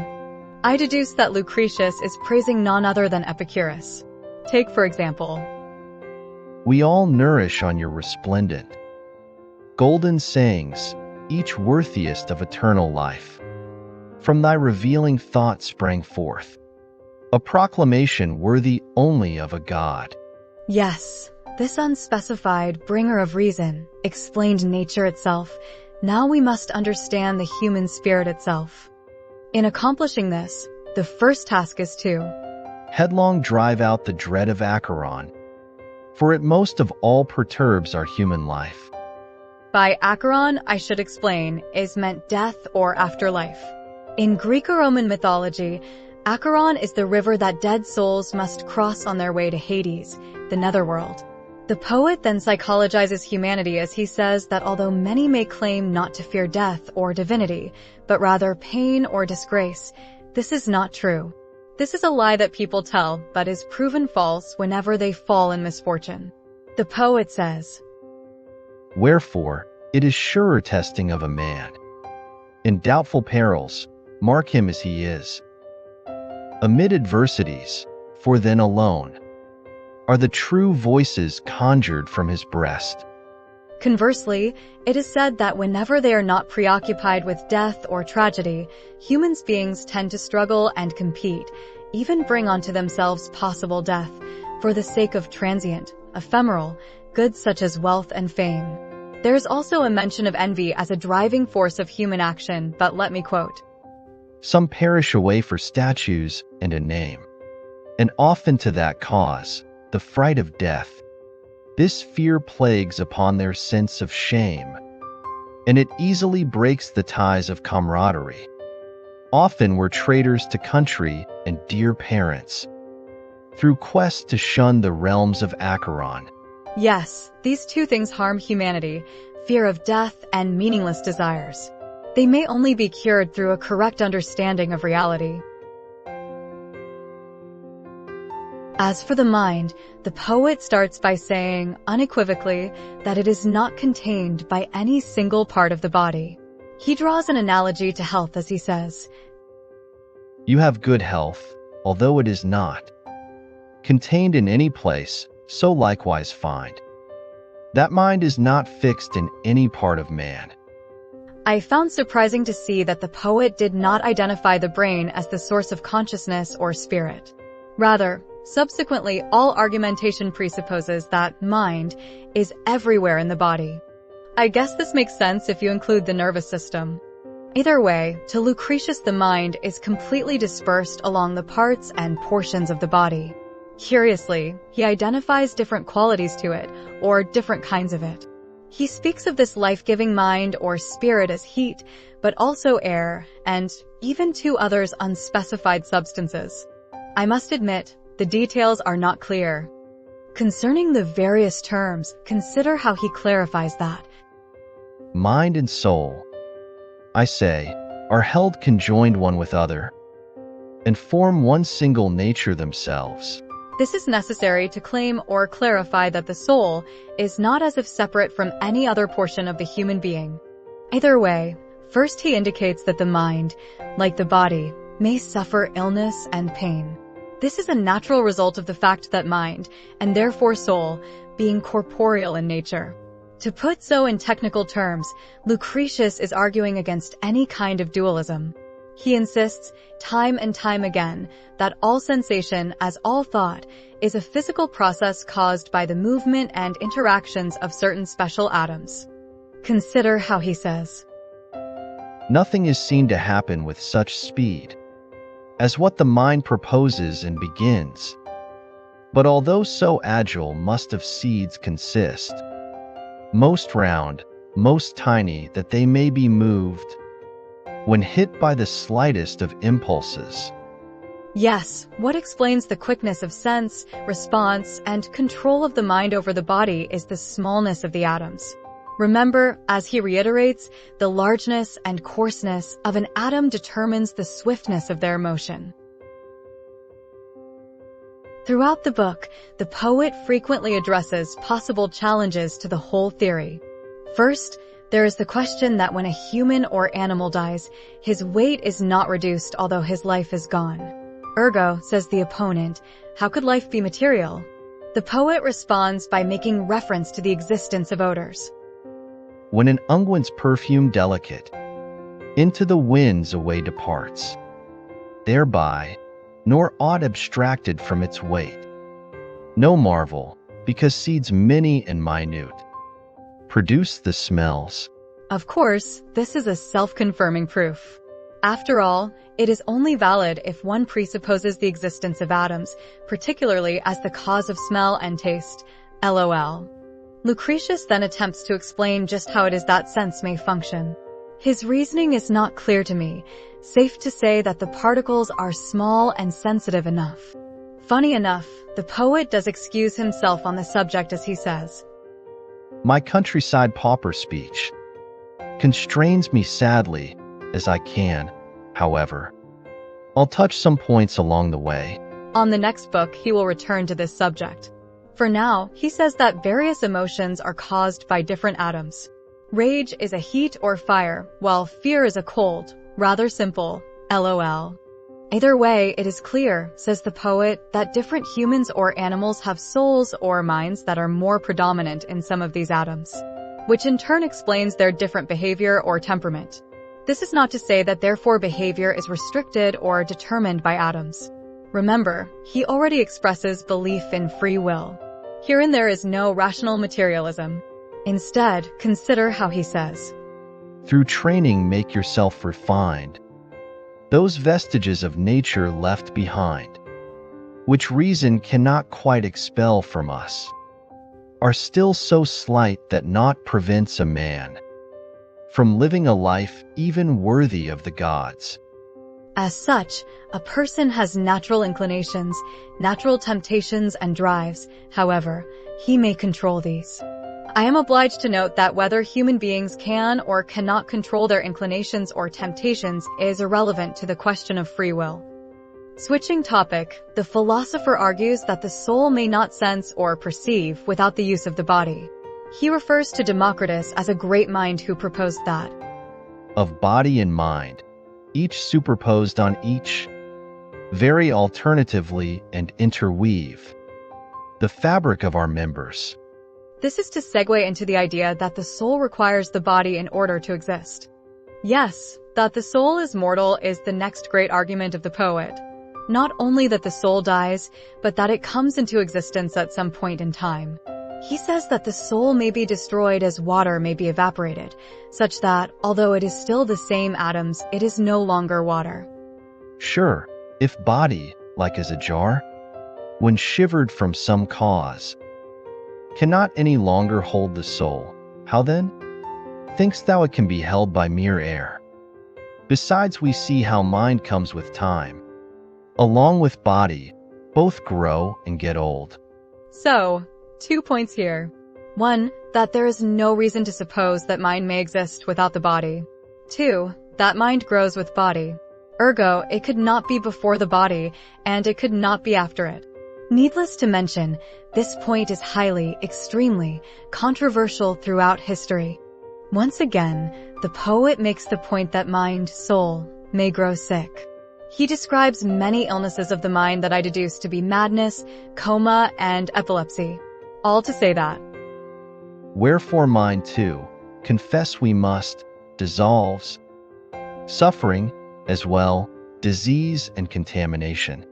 A: I deduce that Lucretius is praising none other than Epicurus. Take, for example,
B: We all nourish on your resplendent, golden sayings, each worthiest of eternal life. From thy revealing thought sprang forth a proclamation worthy only of a god.
A: Yes, this unspecified bringer of reason explained nature itself. Now we must understand the human spirit itself. In accomplishing this, the first task is to
B: Headlong drive out the dread of Acheron, for it most of all perturbs our human life.
A: By Acheron, I should explain, is meant death or afterlife. In Greco-Roman mythology, Acheron is the river that dead souls must cross on their way to Hades, the netherworld. The poet then psychologizes humanity as he says that although many may claim not to fear death or divinity, but rather pain or disgrace, this is not true. This is a lie that people tell, but is proven false whenever they fall in misfortune. The poet says,
B: Wherefore, it is surer testing of a man. In doubtful perils, mark him as he is. Amid adversities, for then alone are the true voices conjured from his breast.
A: Conversely, it is said that whenever they are not preoccupied with death or tragedy, human beings tend to struggle and compete, even bring onto themselves possible death, for the sake of transient, ephemeral, goods such as wealth and fame. There is also a mention of envy as a driving force of human action, but let me quote,
B: Some perish away for statues and a name, and often to that cause, the fright of death. This fear plagues upon their sense of shame, and it easily breaks the ties of camaraderie. often were traitors to country and dear parents, through quest to shun the realms of Acheron.
A: Yes, these two things harm humanity: fear of death and meaningless desires. They may only be cured through a correct understanding of reality. As for the mind, the poet starts by saying unequivocally that it is not contained by any single part of the body. He draws an analogy to health as he says,
B: You have good health, although it is not contained in any place, so likewise find that mind is not fixed in any part of man.
A: I found surprising to see that the poet did not identify the brain as the source of consciousness or spirit. Rather, subsequently, all argumentation presupposes that mind is everywhere in the body. I guess this makes sense if you include the nervous system. Either way, to Lucretius the mind is completely dispersed along the parts and portions of the body. Curiously, he identifies different qualities to it, or different kinds of it. He speaks of this life-giving mind or spirit as heat, but also air, and even two others unspecified substances. I must admit, the details are not clear. Concerning the various terms, consider how he clarifies that.
B: Mind and soul, I say, are held conjoined one with other, and form one single nature themselves.
A: This is necessary to claim or clarify that the soul is not as if separate from any other portion of the human being. Either way, first he indicates that the mind, like the body, may suffer illness and pain. This is a natural result of the fact that mind, and therefore soul, being corporeal in nature. To put so in technical terms, Lucretius is arguing against any kind of dualism. He insists, time and time again, that all sensation, as all thought, is a physical process caused by the movement and interactions of certain special atoms. Consider how he says,
B: Nothing is seen to happen with such speed as what the mind proposes and begins. But although so agile must of seeds consist, most round, most tiny, that they may be moved when hit by the slightest of impulses.
A: Yes, what explains the quickness of sense, response, and control of the mind over the body is the smallness of the atoms. Remember, as he reiterates, the largeness and coarseness of an atom determines the swiftness of their motion. Throughout the book, the poet frequently addresses possible challenges to the whole theory. First, there is the question that when a human or animal dies, his weight is not reduced although his life is gone. Ergo, says the opponent, how could life be material? The poet responds by making reference to the existence of odors.
B: When an unguent's perfume delicate into the winds away departs, thereby nor aught abstracted from its weight. No marvel, because seeds many and minute produce the smells.
A: Of course, this is a self-confirming proof. After all, it is only valid if one presupposes the existence of atoms, particularly as the cause of smell and taste. LOL. Lucretius then attempts to explain just how it is that sense may function. His reasoning is not clear to me. Safe to say that the particles are small and sensitive enough. Funny enough, the poet does excuse himself on the subject as he says,
B: My countryside pauper speech constrains me sadly, as I can, however. I'll touch some points along the way.
A: On the next book, he will return to this subject. For now, he says that various emotions are caused by different atoms. Rage is a heat or fire, while fear is a cold. Rather simple, LOL. Either way, it is clear, says the poet, that different humans or animals have souls or minds that are more predominant in some of these atoms, which in turn explains their different behavior or temperament. This is not to say that therefore behavior is restricted or determined by atoms. Remember, he already expresses belief in free will. Herein there is no rational materialism. Instead, consider how he says,
B: Through training make yourself refined, those vestiges of nature left behind, which reason cannot quite expel from us, are still so slight that naught prevents a man from living a life even worthy of the gods.
A: As such, a person has natural inclinations, natural temptations and drives. However, he may control these. I am obliged to note that whether human beings can or cannot control their inclinations or temptations is irrelevant to the question of free will. Switching topic, the philosopher argues that the soul may not sense or perceive without the use of the body. He refers to Democritus as a great mind who proposed that
B: Of body and mind, each superposed on each, vary alternatively and interweave the fabric of our members.
A: This is to segue into the idea that the soul requires the body in order to exist. Yes, that the soul is mortal is the next great argument of the poet. Not only that the soul dies, but that it comes into existence at some point in time. He says that the soul may be destroyed as water may be evaporated, such that, although it is still the same atoms, it is no longer water.
B: Sure, if body, like as a jar, when shivered from some cause, cannot any longer hold the soul, how then? Think'st thou it can be held by mere air? Besides, we see how mind comes with time. Along with body, both grow and get old.
A: So, 2 points here. 1, that there is no reason to suppose that mind may exist without the body. 2, that mind grows with body. Ergo, it could not be before the body, and it could not be after it. Needless to mention, this point is highly, extremely controversial throughout history. Once again, the poet makes the point that mind, soul, may grow sick. He describes many illnesses of the mind that I deduce to be madness, coma, and epilepsy. All to say that
B: Wherefore mind too, confess we must, dissolves, suffering, as well, disease and contamination.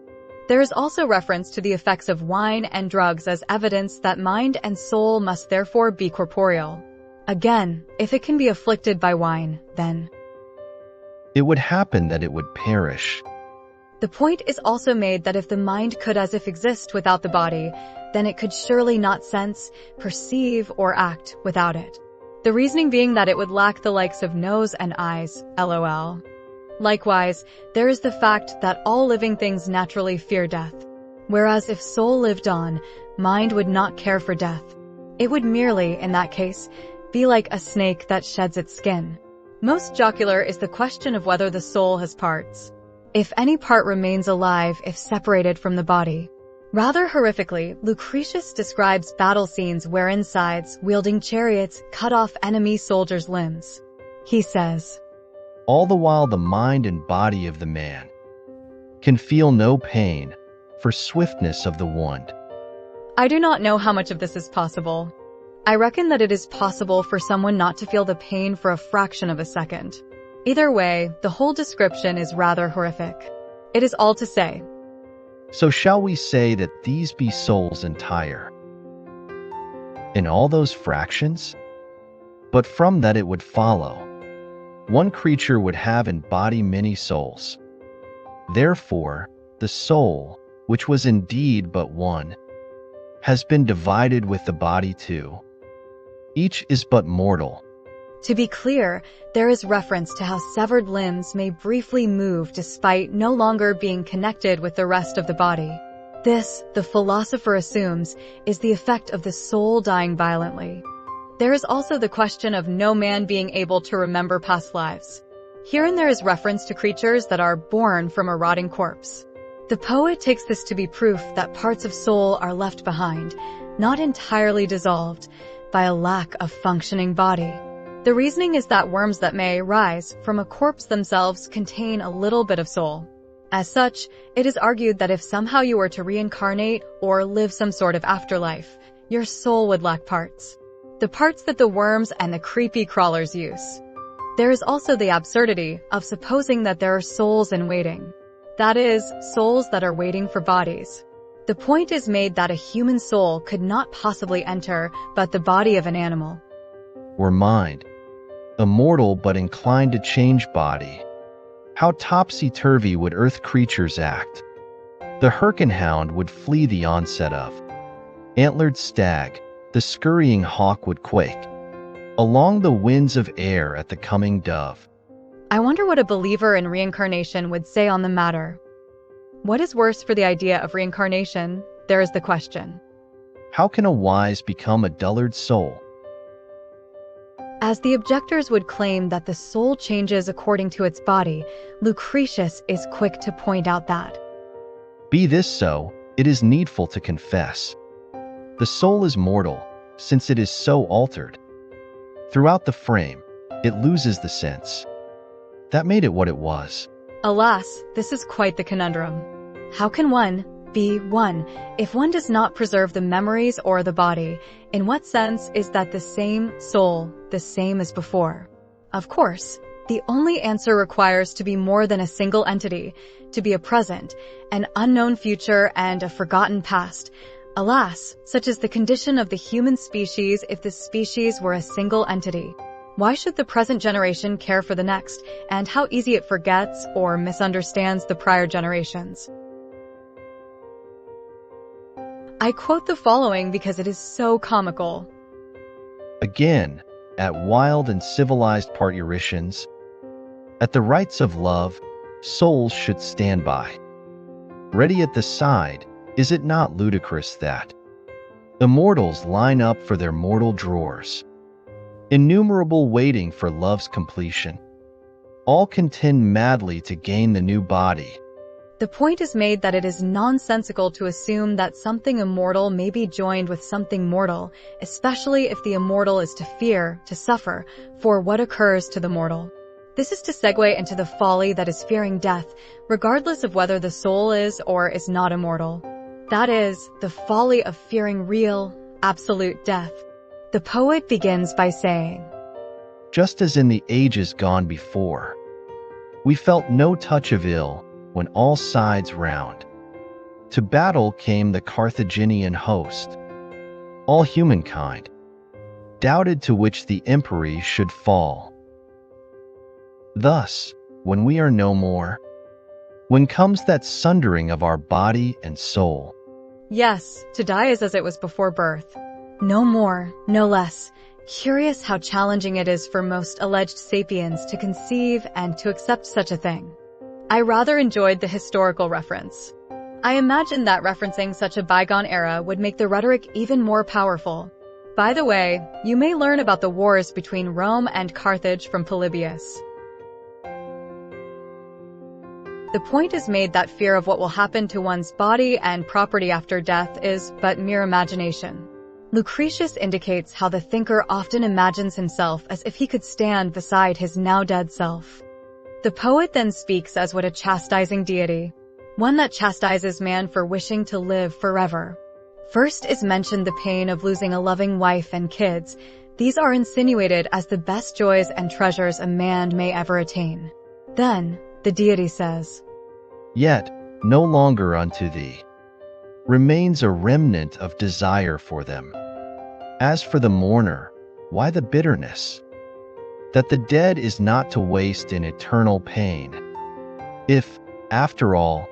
A: there is also reference to the effects of wine and drugs as evidence that mind and soul must therefore be corporeal. Again, if it can be afflicted by wine, then
B: it would happen that it would perish.
A: the point is also made that if the mind could as if exist without the body, then it could surely not sense, perceive, or act without it. The reasoning being that it would lack the likes of nose and eyes, lol. Likewise, there is the fact that all living things naturally fear death. Whereas if soul lived on, mind would not care for death. It would merely, in that case, be like a snake that sheds its skin. Most jocular is the question of whether the soul has parts. If any part remains alive if separated from the body. Rather horrifically, Lucretius describes battle scenes wherein sides, wielding chariots, cut off enemy soldiers' limbs. He says,
B: All the while the mind and body of the man can feel no pain for swiftness of the wand.
A: I do not know how much of this is possible. I reckon that it is possible for someone not to feel the pain for a fraction of a second. Either way, the whole description is rather horrific. It is all to say,
B: So shall we say that these be souls entire in all those fractions? But from that it would follow, one creature would have in body many souls. Therefore, the soul, which was indeed but one, has been divided with the body too. Each is but mortal.
A: to be clear, there is reference to how severed limbs may briefly move despite no longer being connected with the rest of the body. This, the philosopher assumes, is the effect of the soul dying violently. There is also the question of no man being able to remember past lives. Herein there is reference to creatures that are born from a rotting corpse. The poet takes this to be proof that parts of soul are left behind, not entirely dissolved, by a lack of functioning body. The reasoning is that worms that may rise from a corpse themselves contain a little bit of soul. As such, it is argued that if somehow you were to reincarnate or live some sort of afterlife, your soul would lack parts. The parts that the worms and the creepy crawlers use. There is also the absurdity of supposing that there are souls in waiting. That is, souls that are waiting for bodies. The point is made that a human soul could not possibly enter but the body of an animal.
B: Or mind, immortal but inclined to change body. How topsy-turvy would earth creatures act? The Herkenhound would flee the onset of antlered stag, the scurrying hawk would quake along the winds of air at the coming dove.
A: I wonder what a believer in reincarnation would say on the matter. What is worse for the idea of reincarnation? There is the question.
B: How can a wise become a dullard soul?
A: As the objectors would claim that the soul changes according to its body, Lucretius is quick to point out that,
B: Be this so, it is needful to confess. The soul is mortal, since it is so altered. Throughout the frame, it loses the sense that made it what it was.
A: alas, this is quite the conundrum. How can one be one if one does not preserve the memories or the body? In what sense is that the same soul, the same as before? Of course, the only answer requires to be more than a single entity, to be a present, an unknown future, and a forgotten past. Alas, such is the condition of the human species if the species were a single entity. Why should the present generation care for the next, and how easy it forgets or misunderstands the prior generations? I quote the following because it is so comical.
B: Again, at wild and civilized parturitions, at the rites of love, souls should stand by. Ready at the side, is it not ludicrous that immortals line up for their mortal drawers, innumerable waiting for love's completion, all contend madly to gain the new body?
A: The point is made that it is nonsensical to assume that something immortal may be joined with something mortal, especially if the immortal is to fear, to suffer, for what occurs to the mortal. This is to segue into the folly that is fearing death, regardless of whether the soul is or is not immortal. That is, the folly of fearing real, absolute death. The poet begins by saying,
B: Just as in the ages gone before, we felt no touch of ill, when all sides round to battle came the Carthaginian host. All humankind doubted to which the empery should fall. Thus, when we are no more, when comes that sundering of our body and soul?
A: yes, to die is as it was before birth. No more, no less. Curious how challenging it is for most alleged sapiens to conceive and to accept such a thing. I rather enjoyed the historical reference. I imagine that referencing such a bygone era would make the rhetoric even more powerful. By the way, you may learn about the wars between Rome and Carthage from Polybius. The point is made that fear of what will happen to one's body and property after death is but mere imagination. Lucretius indicates how the thinker often imagines himself as if he could stand beside his now dead self. The poet then speaks as what a chastising deity, one that chastises man for wishing to live forever. First is mentioned the pain of losing a loving wife and kids. These are insinuated as the best joys and treasures a man may ever attain. Then, the deity says,
B: Yet, no longer unto thee remains a remnant of desire for them. As for the mourner, why the bitterness? That the dead is not to waste in eternal pain. If, after all,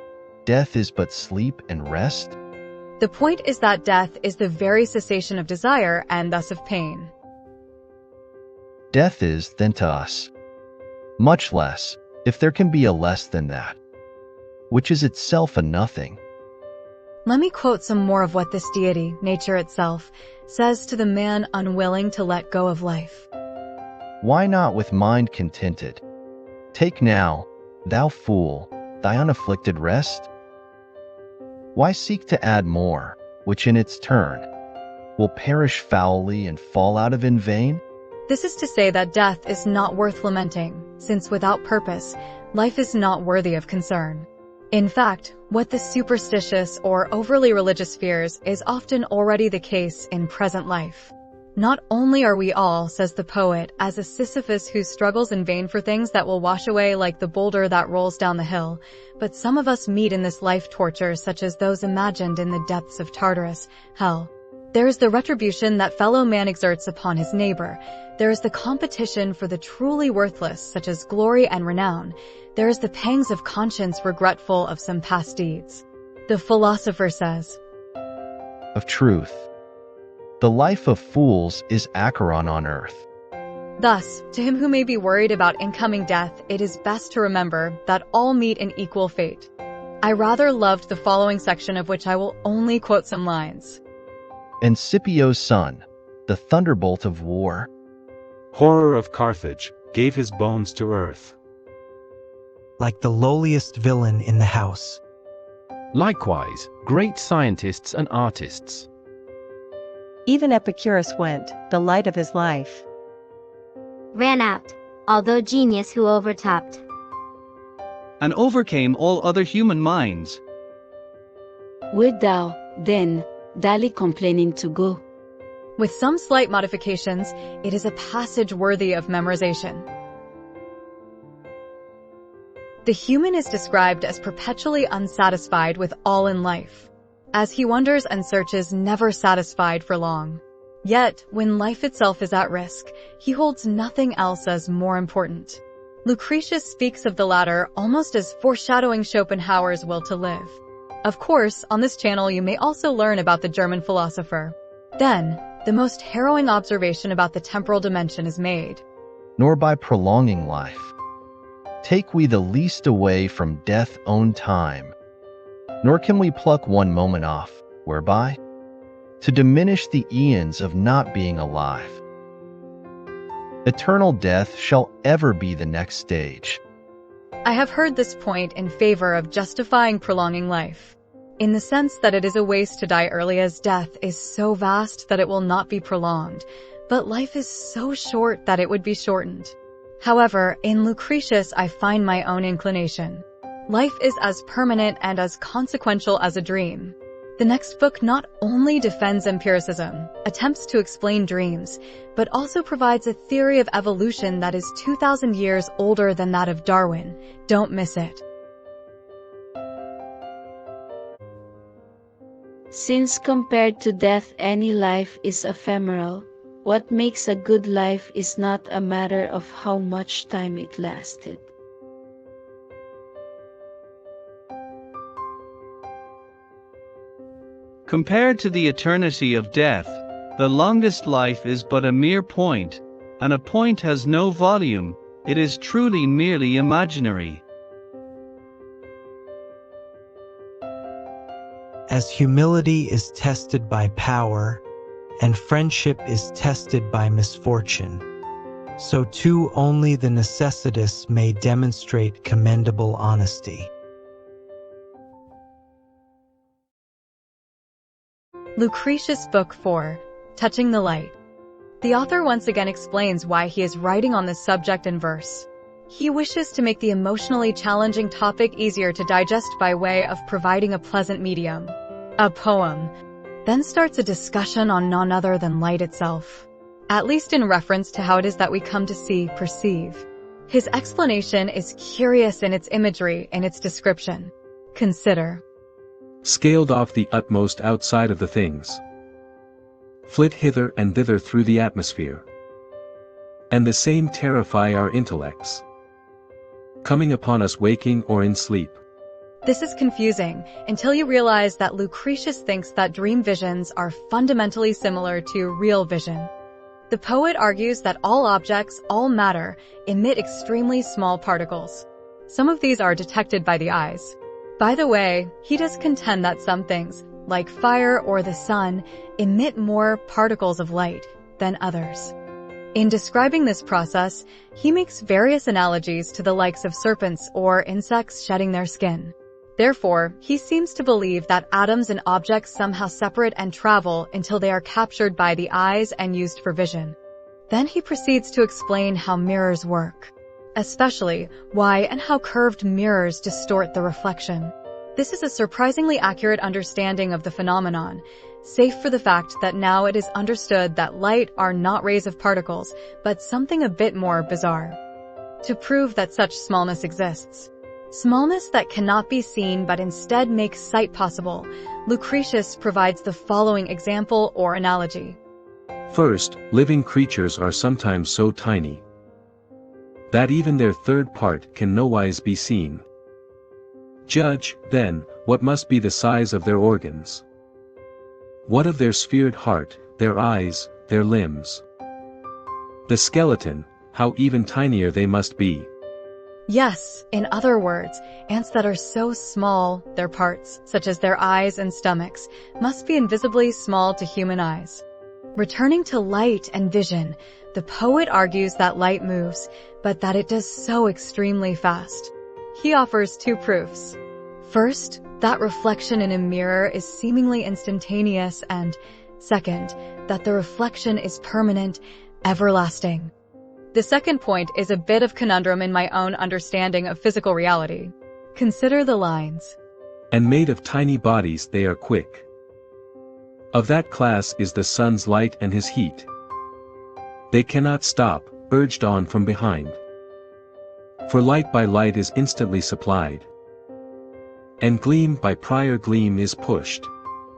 B: death is but sleep and rest?
A: The point is that death is the very cessation of desire and thus of pain.
B: Death is, then, to us, much less, if there can be a less than that, which is itself a nothing.
A: Let me quote some more of what this deity, nature itself, says to the man unwilling to let go of life.
B: Why not with mind contented? Take now, thou fool, thy unafflicted rest? Why seek to add more, which in its turn will perish foully and fall out of in vain?
A: This is to say that death is not worth lamenting, since without purpose, life is not worthy of concern. In fact, what the superstitious or overly religious fears is often already the case in present life. Not only are we all, says the poet, as a Sisyphus who struggles in vain for things that will wash away like the boulder that rolls down the hill, but some of us meet in this life tortures such as those imagined in the depths of Tartarus, hell. There is the retribution that fellow man exerts upon his neighbor. There is the competition for the truly worthless, such as glory and renown. There is the pangs of conscience regretful of some past deeds. The philosopher says,
B: Of truth, the life of fools is Acheron on earth.
A: Thus, to him who may be worried about incoming death, it is best to remember that all meet an equal fate. I rather loved the following section, of which I will only quote some lines.
B: And Scipio's son, the thunderbolt of war,
E: horror of Carthage, gave his bones to earth.
C: Like the lowliest villain in the house.
F: Likewise, great scientists and artists.
G: Even Epicurus went, the light of his life.
H: Ran out, although genius who overtopped.
I: And overcame all other human minds.
J: Wilt thou, then, dally complaining to go?
A: With some slight modifications, it is a passage worthy of memorization. The human is described as perpetually unsatisfied with all in life, as he wanders and searches, never satisfied for long. Yet, when life itself is at risk, he holds nothing else as more important. Lucretius speaks of the latter almost as foreshadowing Schopenhauer's will to live. Of course, on this channel you may also learn about the German philosopher. Then, the most harrowing observation about the temporal dimension is made.
B: Nor by prolonging life take we the least away from death's own time, nor can we pluck one moment off, whereby to diminish the aeons of not being alive. Eternal death shall ever be the next stage.
A: I have heard this point in favor of justifying prolonging life, in the sense that it is a waste to die early, as death is so vast that it will not be prolonged, but life is so short that it would be shortened. However, in Lucretius I find my own inclination. Life is as permanent and as consequential as a dream. The next book not only defends empiricism, attempts to explain dreams, but also provides a theory of evolution that is 2,000 years older than that of Darwin. Don't miss it.
J: Since compared to death any life is ephemeral, what makes a good life is not a matter of how much time it lasted.
I: Compared to the eternity of death, the longest life is but a mere point, and a point has no volume, it is truly merely imaginary.
C: As humility is tested by power, and friendship is tested by misfortune, so too only the necessitous may demonstrate commendable honesty.
A: Lucretius Book 4, Touching the Light. The author once again explains why he is writing on this subject in verse. He wishes to make the emotionally challenging topic easier to digest by way of providing a pleasant medium. A poem then starts a discussion on none other than light itself, at least in reference to how it is that we come to see, perceive. His explanation is curious in its imagery and its description. Consider.
D: Scaled off the utmost outside of the things. Flit hither and thither through the atmosphere. And the same terrify our intellects. Coming upon us waking or in sleep.
A: This is confusing until you realize that Lucretius thinks that dream visions are fundamentally similar to real vision. The poet argues that all objects, all matter, emit extremely small particles. Some of these are detected by the eyes. By the way, he does contend that some things, like fire or the sun, emit more particles of light than others. In describing this process, he makes various analogies to the likes of serpents or insects shedding their skin. Therefore, he seems to believe that atoms and objects somehow separate and travel until they are captured by the eyes and used for vision. Then he proceeds to explain how mirrors work, especially why and how curved mirrors distort the reflection. This is a surprisingly accurate understanding of the phenomenon, save for the fact that now it is understood that light are not rays of particles, but something a bit more bizarre. To prove that such smallness exists, smallness that cannot be seen but instead makes sight possible, Lucretius provides the following example or analogy.
D: First, living creatures are sometimes so tiny that even their third part can nowise be seen. Judge, then, what must be the size of their organs. What of their sphered heart, their eyes, their limbs? The skeleton, how even tinier they must be.
A: Yes, in other words, ants that are so small, their parts, such as their eyes and stomachs, must be invisibly small to human eyes. Returning to light and vision, the poet argues that light moves, but that it does so extremely fast. He offers two proofs. First, that reflection in a mirror is seemingly instantaneous, and second, that the reflection is permanent, everlasting. The second point is a bit of conundrum in my own understanding of physical reality. Consider the lines.
D: And made of tiny bodies they are quick. Of that class is the sun's light and his heat. They cannot stop, urged on from behind. For light by light is instantly supplied. And gleam by prior gleam is pushed.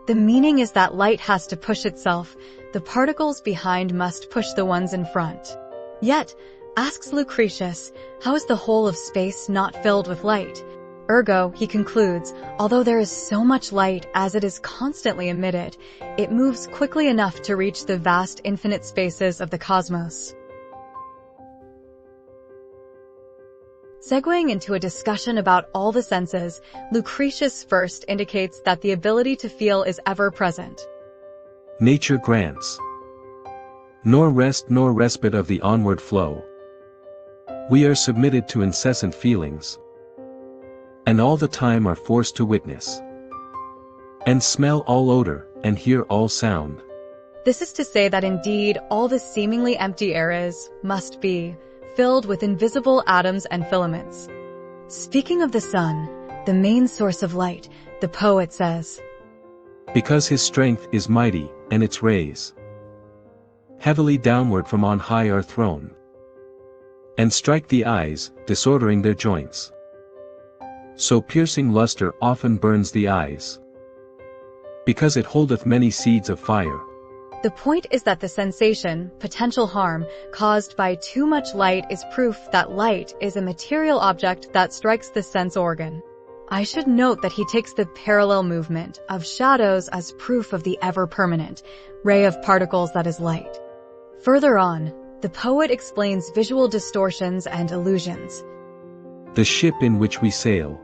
A: The meaning is that light has to push itself, the particles behind must push the ones in front. Yet, asks Lucretius, how is the whole of space not filled with light? Ergo, he concludes, although there is so much light as it is constantly emitted, it moves quickly enough to reach the vast infinite spaces of the cosmos. Segueing into a discussion about all the senses, Lucretius first indicates that the ability to feel is ever present.
D: Nature grants nor rest nor respite of the onward flow. We are submitted to incessant feelings, and all the time are forced to witness, and smell all odor, and hear all sound.
A: This is to say that indeed all the seemingly empty air must be, filled with invisible atoms and filaments. Speaking of the sun, the main source of light, the poet says,
D: because his strength is mighty, and its rays heavily downward from on high are thrown, and strike the eyes, disordering their joints. So piercing lustre often burns the eyes, because it holdeth many seeds of fire.
A: The point is that the sensation, potential harm, caused by too much light is proof that light is a material object that strikes the sense organ. I should note that he takes the parallel movement of shadows as proof of the ever-permanent ray of particles that is light. Further on, the poet explains visual distortions and illusions.
D: The ship in which we sail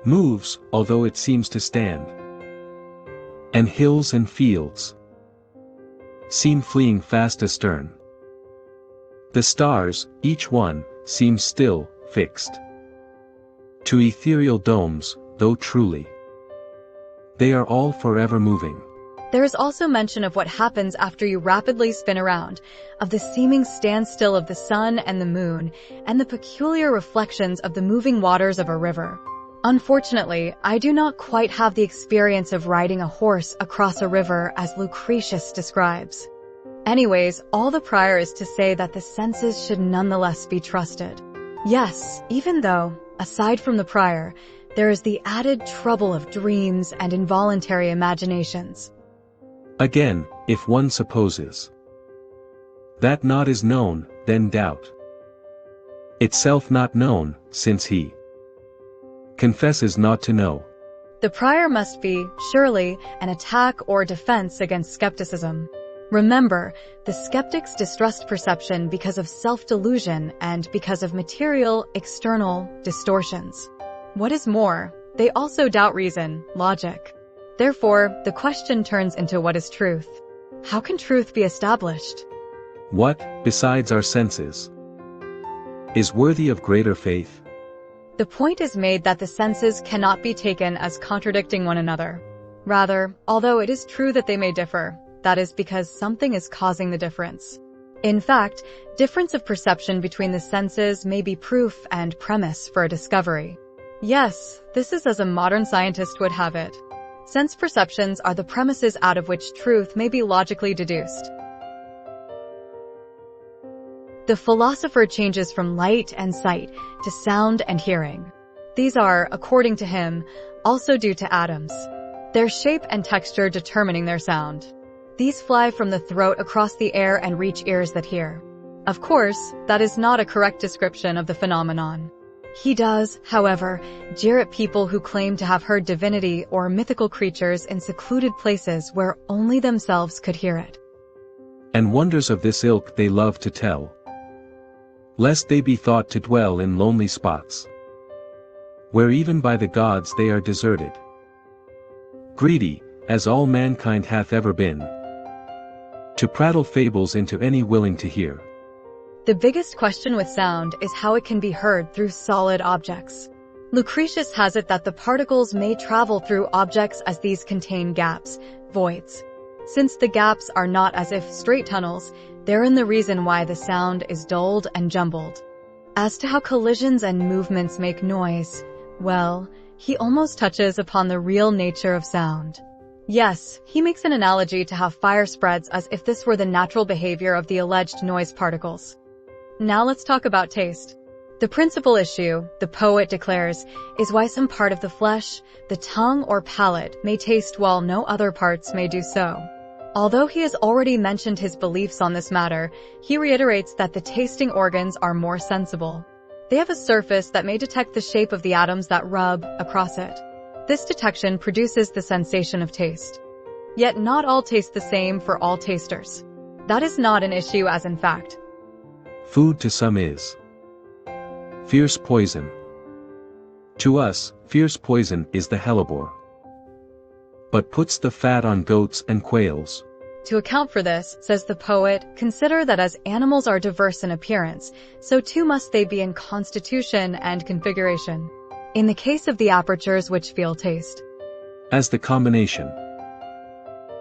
D: moves, although it seems to stand, and hills and fields seem fleeing fast astern. The stars, each one, seems still, fixed to ethereal domes, though truly they are all forever moving.
A: There is also mention of what happens after you rapidly spin around, of the seeming standstill of the sun and the moon, and the peculiar reflections of the moving waters of a river. Unfortunately, I do not quite have the experience of riding a horse across a river as Lucretius describes. Anyways, all the prior is to say that the senses should nonetheless be trusted. Yes, even though, aside from the prior, there is the added trouble of dreams and involuntary imaginations.
D: Again, if one supposes that naught is known, then doubt itself not known, since he confesses not to know.
A: The prior must be, surely, an attack or defense against skepticism. Remember, the skeptics distrust perception because of self-delusion and because of material, external distortions. What is more, they also doubt reason, logic. Therefore, the question turns into what is truth? How can truth be established?
D: What, besides our senses, is worthy of greater faith?
A: The point is made that the senses cannot be taken as contradicting one another. Rather, although it is true that they may differ, that is because something is causing the difference. In fact, difference of perception between the senses may be proof and premise for a discovery. Yes, this is as a modern scientist would have it. Sense perceptions are the premises out of which truth may be logically deduced. The philosopher changes from light and sight to sound and hearing. These are, according to him, also due to atoms, their shape and texture determining their sound. These fly from the throat across the air and reach ears that hear. Of course, that is not a correct description of the phenomenon. He does, however, jeer at people who claim to have heard divinity or mythical creatures in secluded places where only themselves could hear it.
D: And wonders of this ilk they love to tell, lest they be thought to dwell in lonely spots, where even by the gods they are deserted. Greedy, as all mankind hath ever been, to prattle fables into any willing to hear.
A: The biggest question with sound is how it can be heard through solid objects. Lucretius has it that the particles may travel through objects as these contain gaps, voids. Since the gaps are not as if straight tunnels, therein the reason why the sound is dulled and jumbled. As to how collisions and movements make noise, well, he almost touches upon the real nature of sound. Yes, he makes an analogy to how fire spreads as if this were the natural behavior of the alleged noise particles. Now let's talk about taste. The principal issue, the poet declares, is why some part of the flesh, the tongue or palate, may taste while no other parts may do so. Although he has already mentioned his beliefs on this matter, he reiterates that the tasting organs are more sensible. They have a surface that may detect the shape of the atoms that rub across it. This detection produces the sensation of taste. Yet not all taste the same for all tasters. That is not an issue as in fact.
D: Food to some is fierce poison. To us, fierce poison is the hellebore, but puts the fat on goats and quails.
A: To account for this, says the poet, consider that as animals are diverse in appearance, so too must they be in constitution and configuration. In the case of the apertures which feel taste,
D: as the combination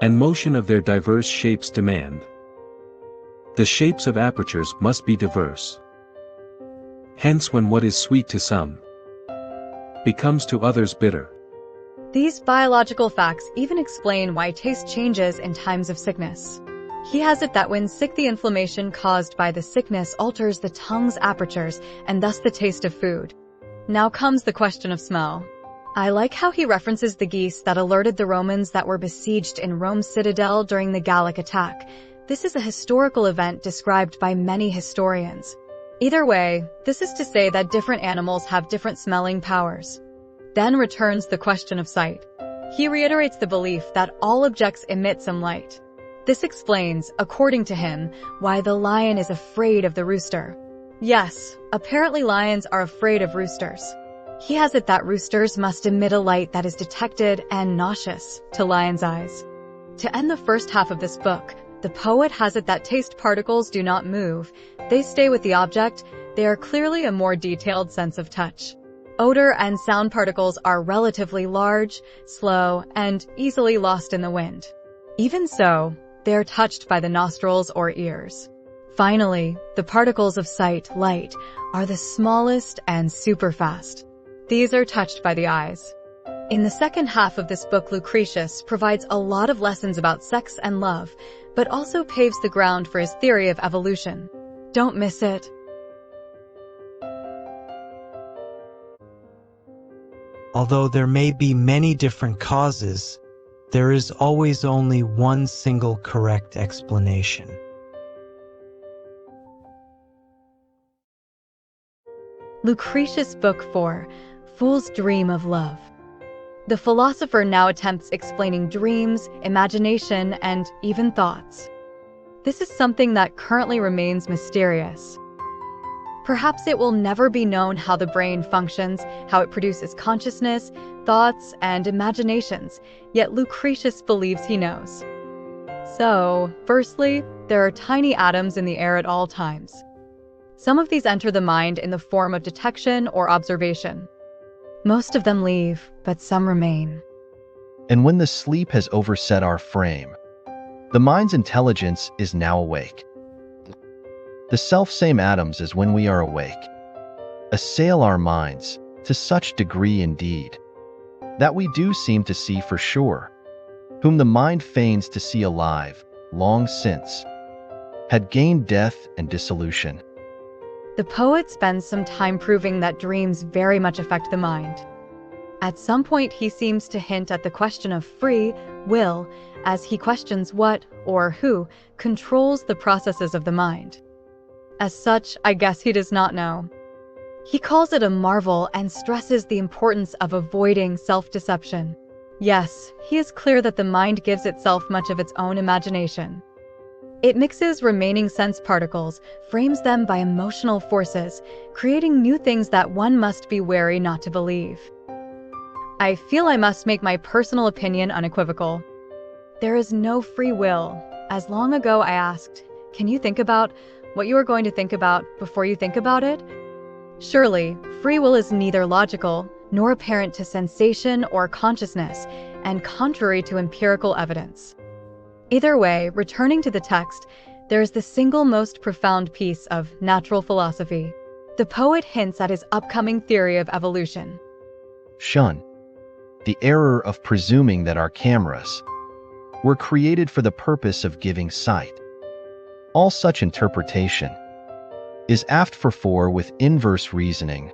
D: and motion of their diverse shapes demand, the shapes of apertures must be diverse. Hence when what is sweet to some becomes to others bitter.
A: These biological facts even explain why taste changes in times of sickness. He has it that when sick, the inflammation caused by the sickness alters the tongue's apertures and thus the taste of food. Now comes the question of smell. I like how he references the geese that alerted the Romans that were besieged in Rome's citadel during the Gallic attack. This is a historical event described by many historians. Either way, this is to say that different animals have different smelling powers. Then returns the question of sight. He reiterates the belief that all objects emit some light. This explains, according to him, why the lion is afraid of the rooster. Yes, apparently lions are afraid of roosters. He has it that roosters must emit a light that is detected and nauseous to lions' eyes. To end the first half of this book, the poet has it that taste particles do not move. They stay with the object. They are clearly a more detailed sense of touch. Odor and sound particles are relatively large, slow, and easily lost in the wind. Even so, they are touched by the nostrils or ears. Finally, the particles of sight, light, are the smallest and super fast. These are touched by the eyes. In the second half of this book, Lucretius provides a lot of lessons about sex and love, but also paves the ground for his theory of evolution. Don't miss it.
C: Although there may be many different causes, there is always only one single correct explanation.
A: Lucretius Book 4, Fool's Dream of Love. The philosopher now attempts explaining dreams, imagination, and even thoughts. This is something that currently remains mysterious. Perhaps it will never be known how the brain functions, how it produces consciousness, thoughts, and imaginations, yet Lucretius believes he knows. So, firstly, there are tiny atoms in the air at all times. Some of these enter the mind in the form of detection or observation. Most of them leave, but some remain.
B: And when the sleep has overset our frame, the mind's intelligence is now awake. The self-same atoms as when we are awake assail our minds to such degree indeed that we do seem to see for sure, whom the mind feigns to see alive, long since had gained death and dissolution.
A: The poet spends some time proving that dreams very much affect the mind. At some point, he seems to hint at the question of free will as he questions what or who controls the processes of the mind. As such, I guess he does not know. He calls it a marvel and stresses the importance of avoiding self-deception. Yes, he is clear that the mind gives itself much of its own imagination. It mixes remaining sense particles, frames them by emotional forces, creating new things that one must be wary not to believe. I feel I must make my personal opinion unequivocal. There is no free will. As long ago I asked, can you think about what you are going to think about before you think about it? Surely, free will is neither logical nor apparent to sensation or consciousness, and contrary to empirical evidence. Either way, returning to the text, there is the single most profound piece of natural philosophy. The poet hints at his upcoming theory of evolution.
B: Shun the error of presuming that our cameras were created for the purpose of giving sight. All such interpretation is apt for with inverse reasoning,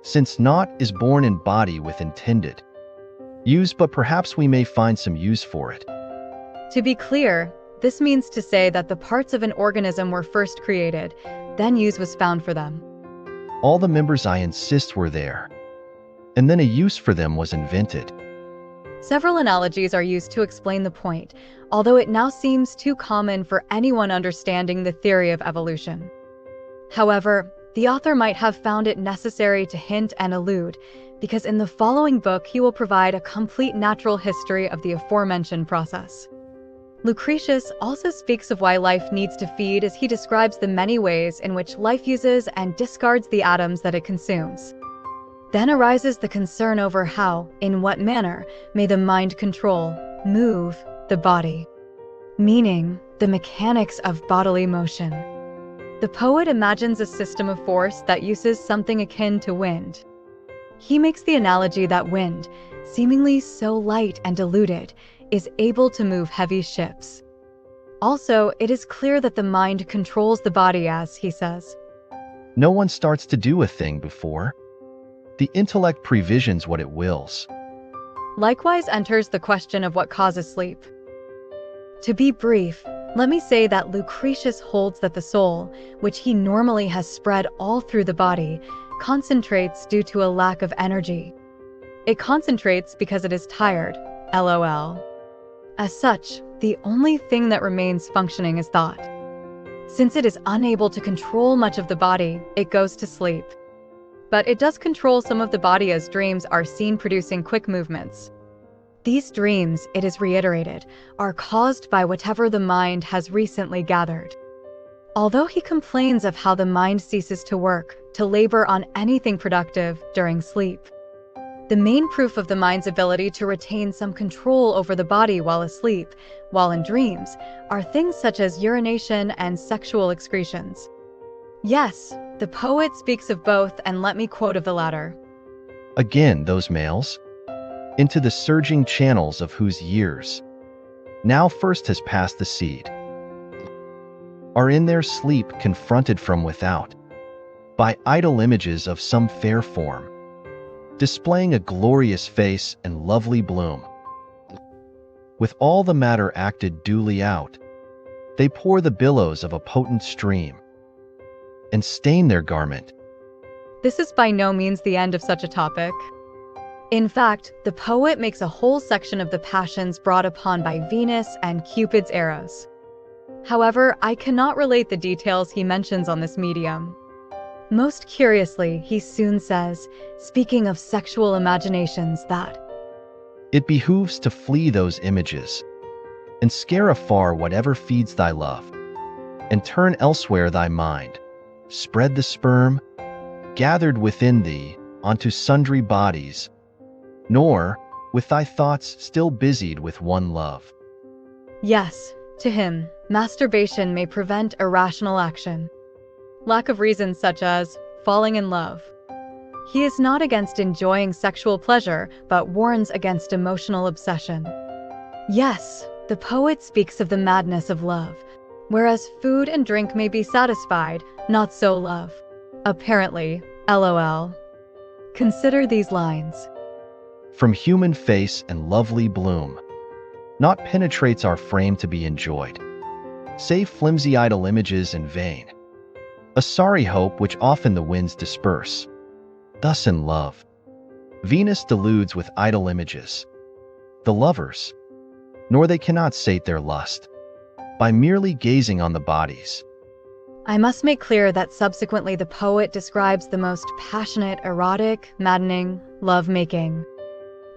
B: since naught is born in body with intended use, but perhaps we may find some use for it.
A: To be clear, this means to say that the parts of an organism were first created, then use was found for them.
B: All the members, I insist, were there, and then a use for them was invented.
A: Several analogies are used to explain the point, although it now seems too common for anyone understanding the theory of evolution. However, the author might have found it necessary to hint and allude, because in the following book he will provide a complete natural history of the aforementioned process. Lucretius also speaks of why life needs to feed as he describes the many ways in which life uses and discards the atoms that it consumes. Then arises the concern over how, in what manner, may the mind control, move, the body, meaning the mechanics of bodily motion. The poet imagines a system of force that uses something akin to wind. He makes the analogy that wind, seemingly so light and diluted, is able to move heavy ships. Also, it is clear that the mind controls the body as, he says,
B: no one starts to do a thing before the intellect previsions what it wills.
A: Likewise enters the question of what causes sleep. To be brief, let me say that Lucretius holds that the soul, which he normally has spread all through the body, concentrates due to a lack of energy. It concentrates because it is tired, LOL. As such, the only thing that remains functioning is thought. Since it is unable to control much of the body, it goes to sleep. But it does control some of the body as dreams are seen producing quick movements. These dreams, it is reiterated, are caused by whatever the mind has recently gathered. Although he complains of how the mind ceases to work, to labor on anything productive during sleep, the main proof of the mind's ability to retain some control over the body while asleep, while in dreams, are things such as urination and sexual excretions. Yes, the poet speaks of both, and let me quote of the latter.
B: Again, those males, into the surging channels of whose years now first has passed the seed, are in their sleep confronted from without by idle images of some fair form, displaying a glorious face and lovely bloom. With all the matter acted duly out, they pour the billows of a potent stream, and stain their garment.
A: This is by no means the end of such a topic. In fact, the poet makes a whole section of the passions brought upon by Venus and Cupid's arrows. However, I cannot relate the details he mentions on this medium. Most curiously, he soon says, speaking of sexual imaginations, that
B: it behooves to flee those images, and scare afar whatever feeds thy love, and turn elsewhere thy mind, spread the sperm, gathered within thee, onto sundry bodies, nor, with thy thoughts still busied with one love.
A: Yes, to him, masturbation may prevent irrational action. Lack of reasons such as falling in love. He is not against enjoying sexual pleasure, but warns against emotional obsession. Yes, the poet speaks of the madness of love, whereas food and drink may be satisfied, not so love. Apparently, LOL. Consider these lines.
B: From human face and lovely bloom, naught penetrates our frame to be enjoyed, save flimsy idle images and vain, a sorry hope which often the winds disperse. Thus in love, Venus deludes with idle images the lovers, nor they cannot sate their lust. by merely gazing on the bodies.
A: I must make clear that subsequently the poet describes the most passionate, erotic, maddening love-making.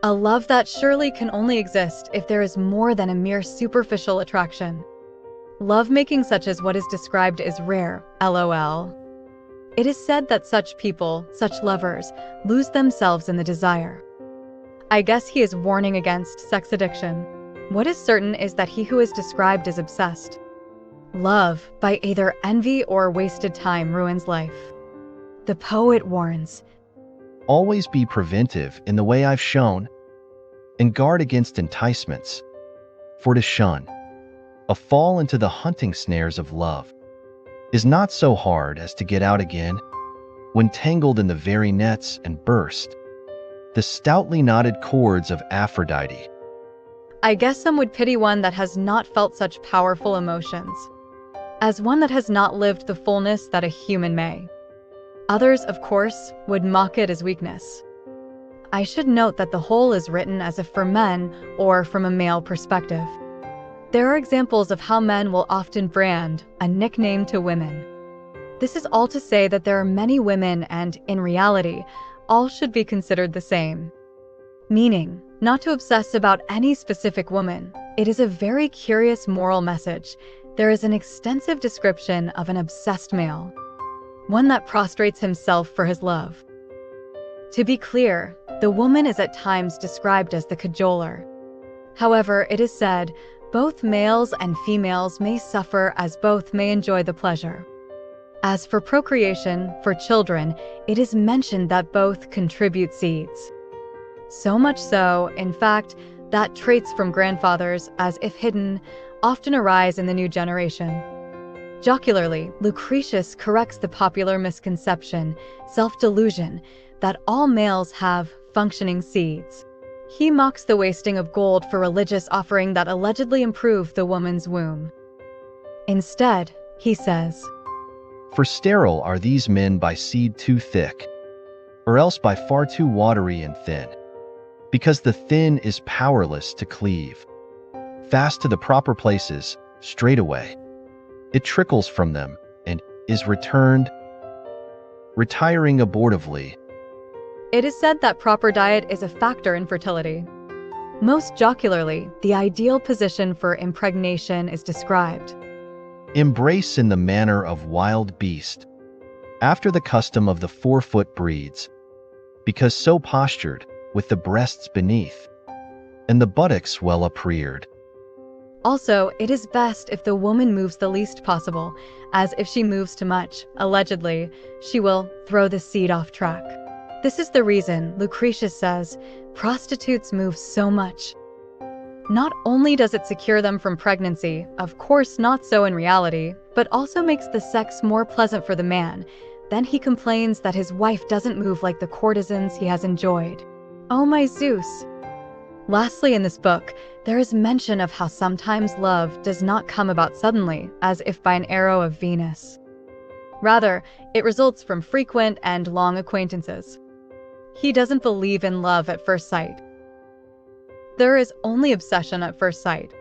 A: A love that surely can only exist if there is more than a mere superficial attraction. Love-making such as what is described is rare, LOL. It is said that such people, such lovers, lose themselves in the desire. I guess he is warning against sex addiction. What is certain is that he who is described is obsessed. Love, by either envy or wasted time, ruins life. The poet warns,
B: Always be preventive in the way I've shown, and guard against enticements, for to shun a fall into the hunting snares of love is not so hard as to get out again when tangled in the very nets and burst the stoutly knotted cords of Aphrodite.
A: I guess some would pity one that has not felt such powerful emotions, as one that has not lived the fullness that a human may. Others, of course, would mock it as weakness. I should note that the whole is written as if for men or from a male perspective. There are examples of how men will often brand a nickname to women. This is all to say that there are many women and, in reality, all should be considered the same. Meaning, not to obsess about any specific woman. It is a very curious moral message. There is an extensive description of an obsessed male, one that prostrates himself for his love. To be clear, the woman is at times described as the cajoler. However, it is said, both males and females may suffer as both may enjoy the pleasure. As for procreation, for children, it is mentioned that both contribute seeds. So much so, in fact, that traits from grandfathers, as if hidden, often arise in the new generation. Jocularly, Lucretius corrects the popular misconception, self-delusion, that all males have functioning seeds. He mocks the wasting of gold for religious offering that allegedly improve the woman's womb. Instead, he says,
B: For sterile are these men by seed too thick, or else by far too watery and thin, because the thin is powerless to cleave fast to the proper places, straightway. It trickles from them, and is returned, retiring abortively.
A: It is said that proper diet is a factor in fertility. Most jocularly, the ideal position for impregnation is described.
B: Embrace in the manner of wild beast, after the custom of the 4-foot breeds, because so postured, with the breasts beneath, and the buttocks well upreared.
A: Also, it is best if the woman moves the least possible, as if she moves too much, allegedly, she will throw the seed off track. This is the reason, Lucretius says, prostitutes move so much. Not only does it secure them from pregnancy, of course not so in reality, but also makes the sex more pleasant for the man. Then he complains that his wife doesn't move like the courtesans he has enjoyed. Oh my Zeus! Lastly, in this book, there is mention of how sometimes love does not come about suddenly, as if by an arrow of Venus. Rather, it results from frequent and long acquaintances. He doesn't believe in love at first sight. There is only obsession at first sight.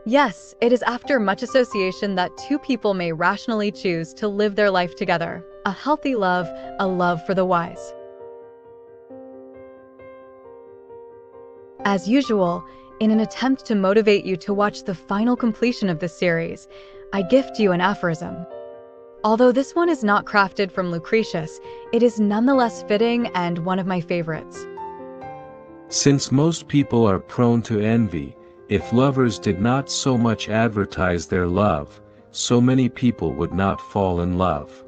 A: Yes, it is after much association that two people may rationally choose to live their life together, a healthy love, a love for the wise. As usual, in an attempt to motivate you to watch the final completion of this series, I gift you an aphorism. Although this one is not crafted from Lucretius, it is nonetheless fitting and one of my favorites.
D: Since most people are prone to envy, if lovers did not so much advertise their love, so many people would not fall in love.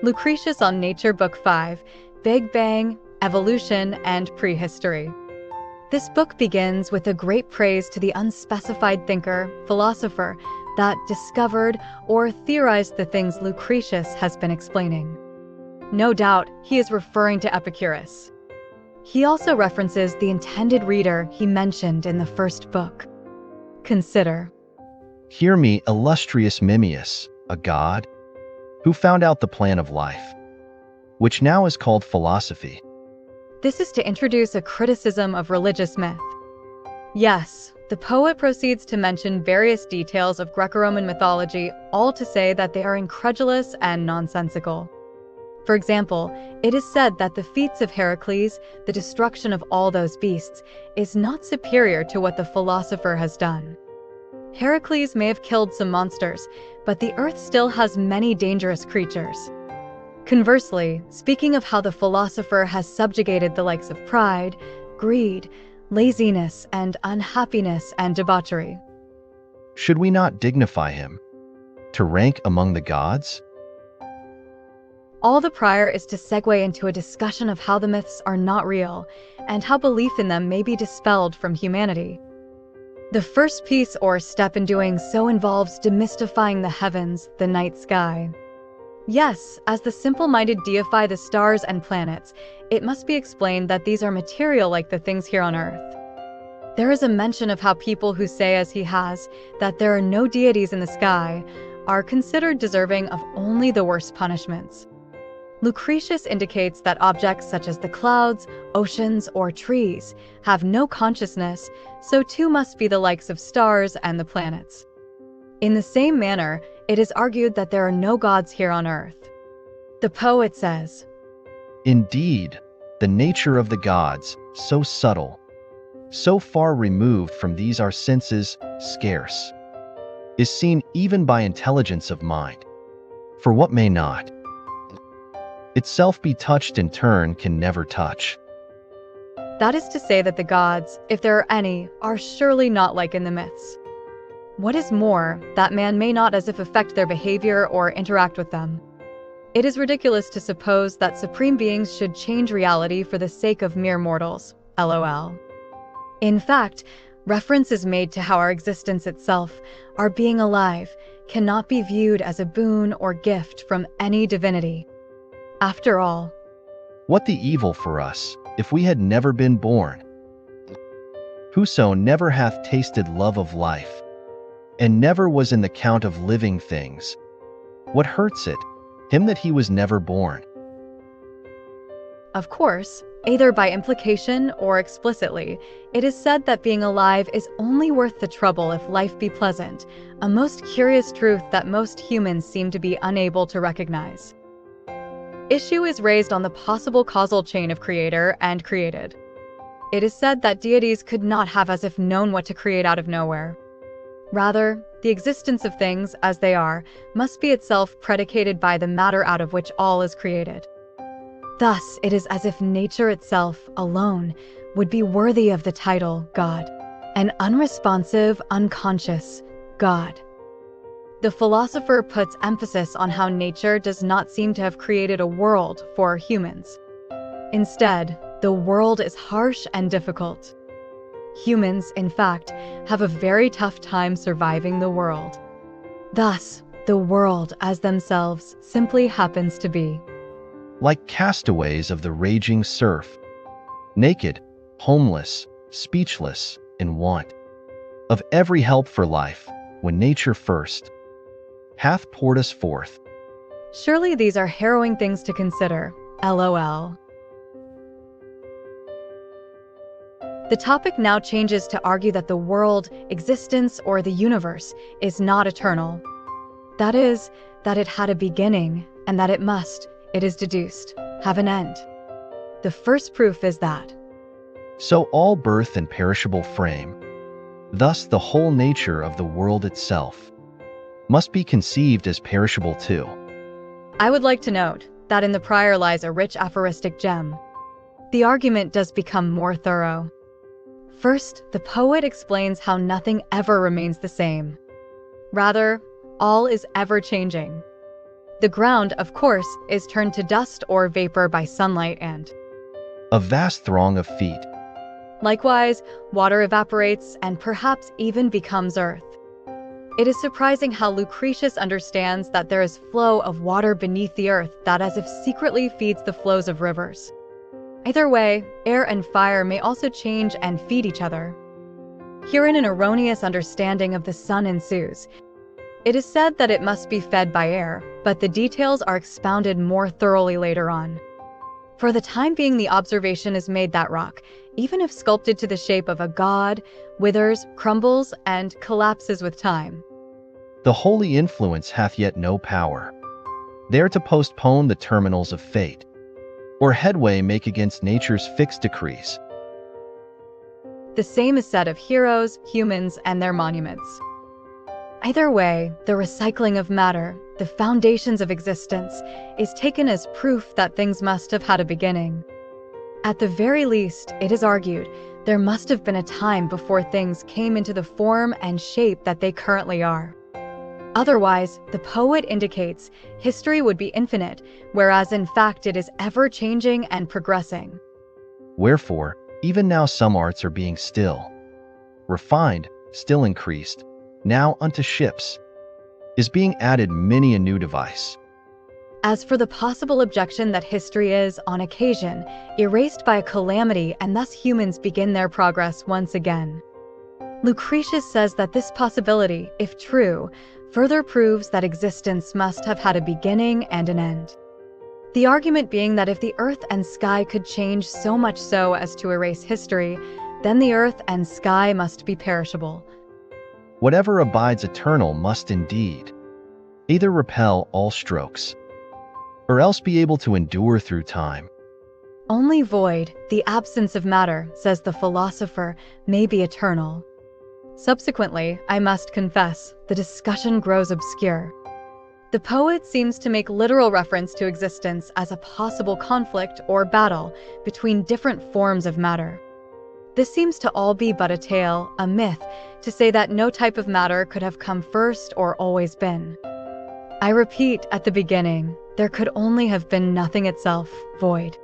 A: Lucretius on Nature, Book 5, Big Bang, Evolution, and Prehistory. This book begins with a great praise to the unspecified thinker, philosopher, that discovered or theorized the things Lucretius has been explaining. No doubt, he is referring to Epicurus. He also references the intended reader he mentioned in the first book. Consider.
B: Hear me, illustrious Memmius, a god, who found out the plan of life, which now is called philosophy.
A: This is to introduce a criticism of religious myth. Yes, the poet proceeds to mention various details of Greco-Roman mythology, all to say that they are incredulous and nonsensical. For example, it is said that the feats of Heracles, the destruction of all those beasts, is not superior to what the philosopher has done. Heracles may have killed some monsters, but the earth still has many dangerous creatures. Conversely, speaking of how the philosopher has subjugated the likes of pride, greed, laziness, and unhappiness and debauchery.
B: Should we not dignify him to rank among the gods?
A: All the prior is to segue into a discussion of how the myths are not real, and how belief in them may be dispelled from humanity. The first piece or step in doing so involves demystifying the heavens, the night sky. Yes, as the simple-minded deify the stars and planets, it must be explained that these are material like the things here on earth. There is a mention of how people who say as he has, that there are no deities in the sky, are considered deserving of only the worst punishments. Lucretius indicates that objects such as the clouds, oceans, or trees have no consciousness, so too must be the likes of stars and the planets. In the same manner, it is argued that there are no gods here on earth. The poet says,
B: Indeed, the nature of the gods, so subtle, so far removed from these our senses, scarce, is seen even by intelligence of mind. For what may not itself be touched in turn can never touch.
A: That is to say that the gods, if there are any, are surely not like in the myths. What is more, that man may not as if affect their behavior or interact with them. It is ridiculous to suppose that supreme beings should change reality for the sake of mere mortals, LOL. In fact, reference is made to how our existence itself, our being alive, cannot be viewed as a boon or gift from any divinity. After all,
B: what the evil for us, if we had never been born? Whoso never hath tasted love of life, and never was in the count of living things, what hurts it, him that he was never born?
A: Of course, either by implication or explicitly, it is said that being alive is only worth the trouble if life be pleasant, a most curious truth that most humans seem to be unable to recognize. Issue is raised on the possible causal chain of creator and created. It is said that deities could not have as if known what to create out of nowhere. Rather, the existence of things, as they are, must be itself predicated by the matter out of which all is created. Thus, it is as if nature itself, alone, would be worthy of the title God, an unresponsive, unconscious God. The philosopher puts emphasis on how nature does not seem to have created a world for humans. Instead, the world is harsh and difficult. Humans, in fact, have a very tough time surviving the world. Thus, the world as themselves simply happens to be
B: like castaways of the raging surf, naked, homeless, speechless, in want of every help for life, when nature first hath poured us forth.
A: Surely these are harrowing things to consider, LOL. The topic now changes to argue that the world, existence, or the universe is not eternal. That is, that it had a beginning, and that it must, it is deduced, have an end. The first proof is that
B: so all birth and perishable frame, thus the whole nature of the world itself, must be conceived as perishable too.
A: I would like to note that in the prior lies a rich aphoristic gem. The argument does become more thorough. First, the poet explains how nothing ever remains the same. Rather, all is ever-changing. The ground, of course, is turned to dust or vapor by sunlight and
B: a vast throng of feet.
A: Likewise, water evaporates and perhaps even becomes earth. It is surprising how Lucretius understands that there is flow of water beneath the earth that as if secretly feeds the flows of rivers. Either way, air and fire may also change and feed each other. Herein an erroneous understanding of the sun ensues. It is said that it must be fed by air, but the details are expounded more thoroughly later on. For the time being, the observation is made that rock, even if sculpted to the shape of a god, withers, crumbles, and collapses with time.
B: The holy influence hath yet no power there to postpone the terminals of fate, or headway make against nature's fixed decrees.
A: The same is said of heroes, humans, and their monuments. Either way, the recycling of matter, the foundations of existence, is taken as proof that things must have had a beginning. At the very least, it is argued, there must have been a time before things came into the form and shape that they currently are. Otherwise, the poet indicates history would be infinite, whereas in fact it is ever-changing and progressing.
B: Wherefore, even now some arts are being still refined, still increased, now unto ships is being added many a new device.
A: As for the possible objection that history is, on occasion, erased by a calamity and thus humans begin their progress once again, Lucretius says that this possibility, if true, further proves that existence must have had a beginning and an end. The argument being that if the earth and sky could change so much so as to erase history, then the earth and sky must be perishable.
B: Whatever abides eternal must indeed either repel all strokes, or else be able to endure through time.
A: Only void, the absence of matter, says the philosopher, may be eternal. Subsequently, I must confess, the discussion grows obscure. The poet seems to make literal reference to existence as a possible conflict or battle between different forms of matter. This seems to all be but a tale, a myth, to say that no type of matter could have come first or always been. I repeat, at the beginning, there could only have been nothing itself, void.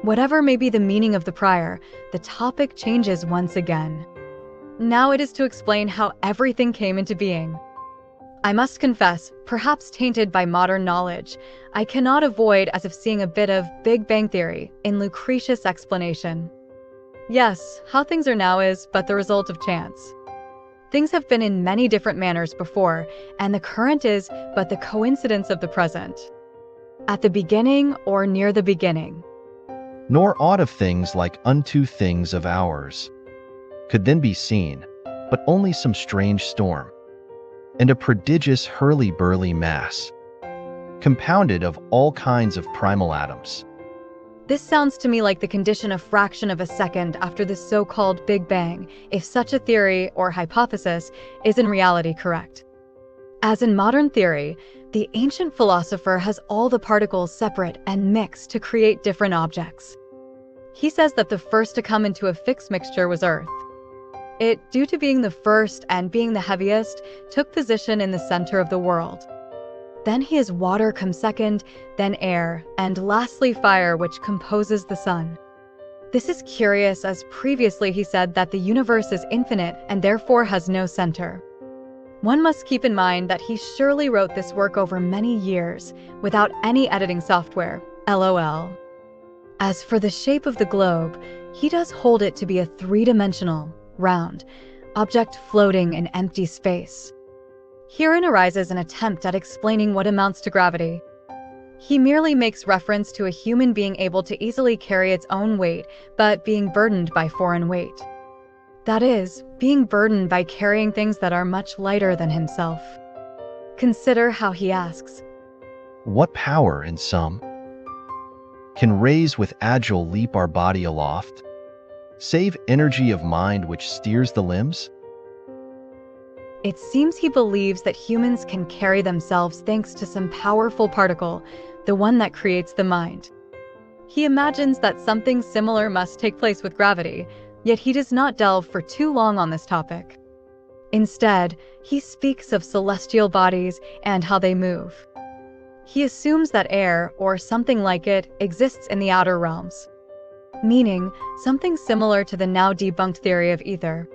A: Whatever may be the meaning of the prior, the topic changes once again. Now it is to explain how everything came into being. I must confess, perhaps tainted by modern knowledge, I cannot avoid as if seeing a bit of Big Bang Theory in Lucretius' explanation. Yes, how things are now is but the result of chance. Things have been in many different manners before, and the current is but the coincidence of the present. At the beginning or near the beginning.
B: Nor aught of things like unto things of ours could then be seen, but only some strange storm, and a prodigious hurly-burly mass, compounded of all kinds of primal atoms.
A: This sounds to me like the condition a fraction of a second after the so-called Big Bang, if such a theory or hypothesis is in reality correct. As in modern theory, the ancient philosopher has all the particles separate and mixed to create different objects. He says that the first to come into a fixed mixture was Earth. It, due to being the first and being the heaviest, took position in the center of the world. Then he has water come second, then air, and lastly fire, which composes the sun. This is curious, as previously he said that the universe is infinite and therefore has no center. One must keep in mind that he surely wrote this work over many years, without any editing software, LOL. As for the shape of the globe, he does hold it to be a three-dimensional, round, object floating in empty space. Herein arises an attempt at explaining what amounts to gravity. He merely makes reference to a human being able to easily carry its own weight, but being burdened by foreign weight. That is, being burdened by carrying things that are much lighter than himself. Consider how he asks,
B: What power, in sum, can raise with agile leap our body aloft, save energy of mind which steers the limbs?
A: It seems he believes that humans can carry themselves thanks to some powerful particle, the one that creates the mind. He imagines that something similar must take place with gravity, yet he does not delve for too long on this topic. Instead, he speaks of celestial bodies and how they move. He assumes that air, or something like it, exists in the outer realms, meaning something similar to the now debunked theory of ether.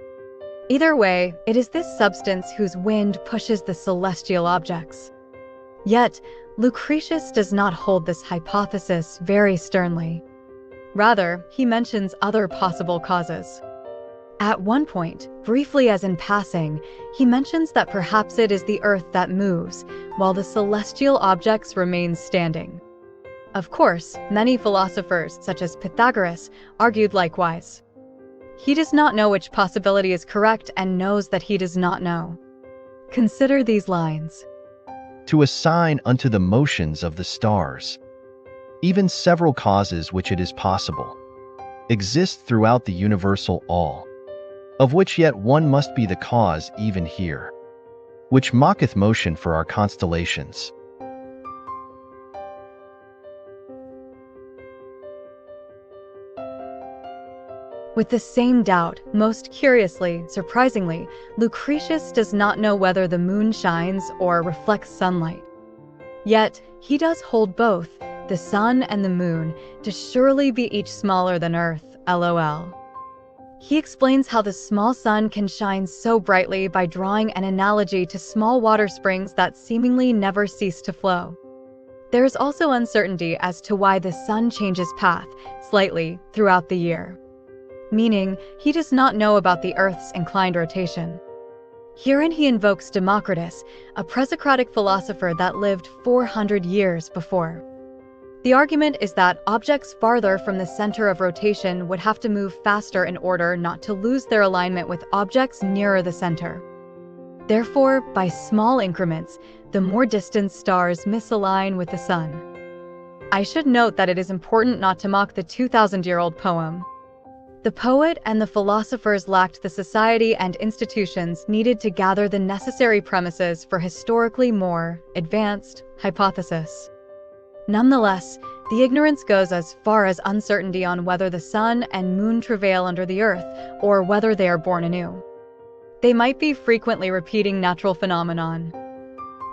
A: Either way, it is this substance whose wind pushes the celestial objects. Yet, Lucretius does not hold this hypothesis very sternly. Rather, he mentions other possible causes. At one point, briefly as in passing, he mentions that perhaps it is the earth that moves, while the celestial objects remain standing. Of course, many philosophers, such as Pythagoras, argued likewise. He does not know which possibility is correct and knows that he does not know. Consider these lines.
B: To assign unto the motions of the stars, even several causes which it is possible, exist throughout the universal all, of which yet one must be the cause even here, which mocketh motion for our constellations.
A: With the same doubt, most curiously, surprisingly, Lucretius does not know whether the moon shines or reflects sunlight. Yet, he does hold both, the sun and the moon, to surely be each smaller than Earth, LOL. He explains how the small sun can shine so brightly by drawing an analogy to small water springs that seemingly never cease to flow. There is also uncertainty as to why the sun changes path, slightly, throughout the year. Meaning, he does not know about the Earth's inclined rotation. Herein he invokes Democritus, a pre-Socratic philosopher that lived 400 years before. The argument is that objects farther from the center of rotation would have to move faster in order not to lose their alignment with objects nearer the center. Therefore, by small increments, the more distant stars misalign with the sun. I should note that it is important not to mock the 2,000-year-old poem. The poet and the philosophers lacked the society and institutions needed to gather the necessary premises for historically more advanced hypothesis. Nonetheless, the ignorance goes as far as uncertainty on whether the sun and moon travail under the earth or whether they are born anew. They might be frequently repeating natural phenomenon.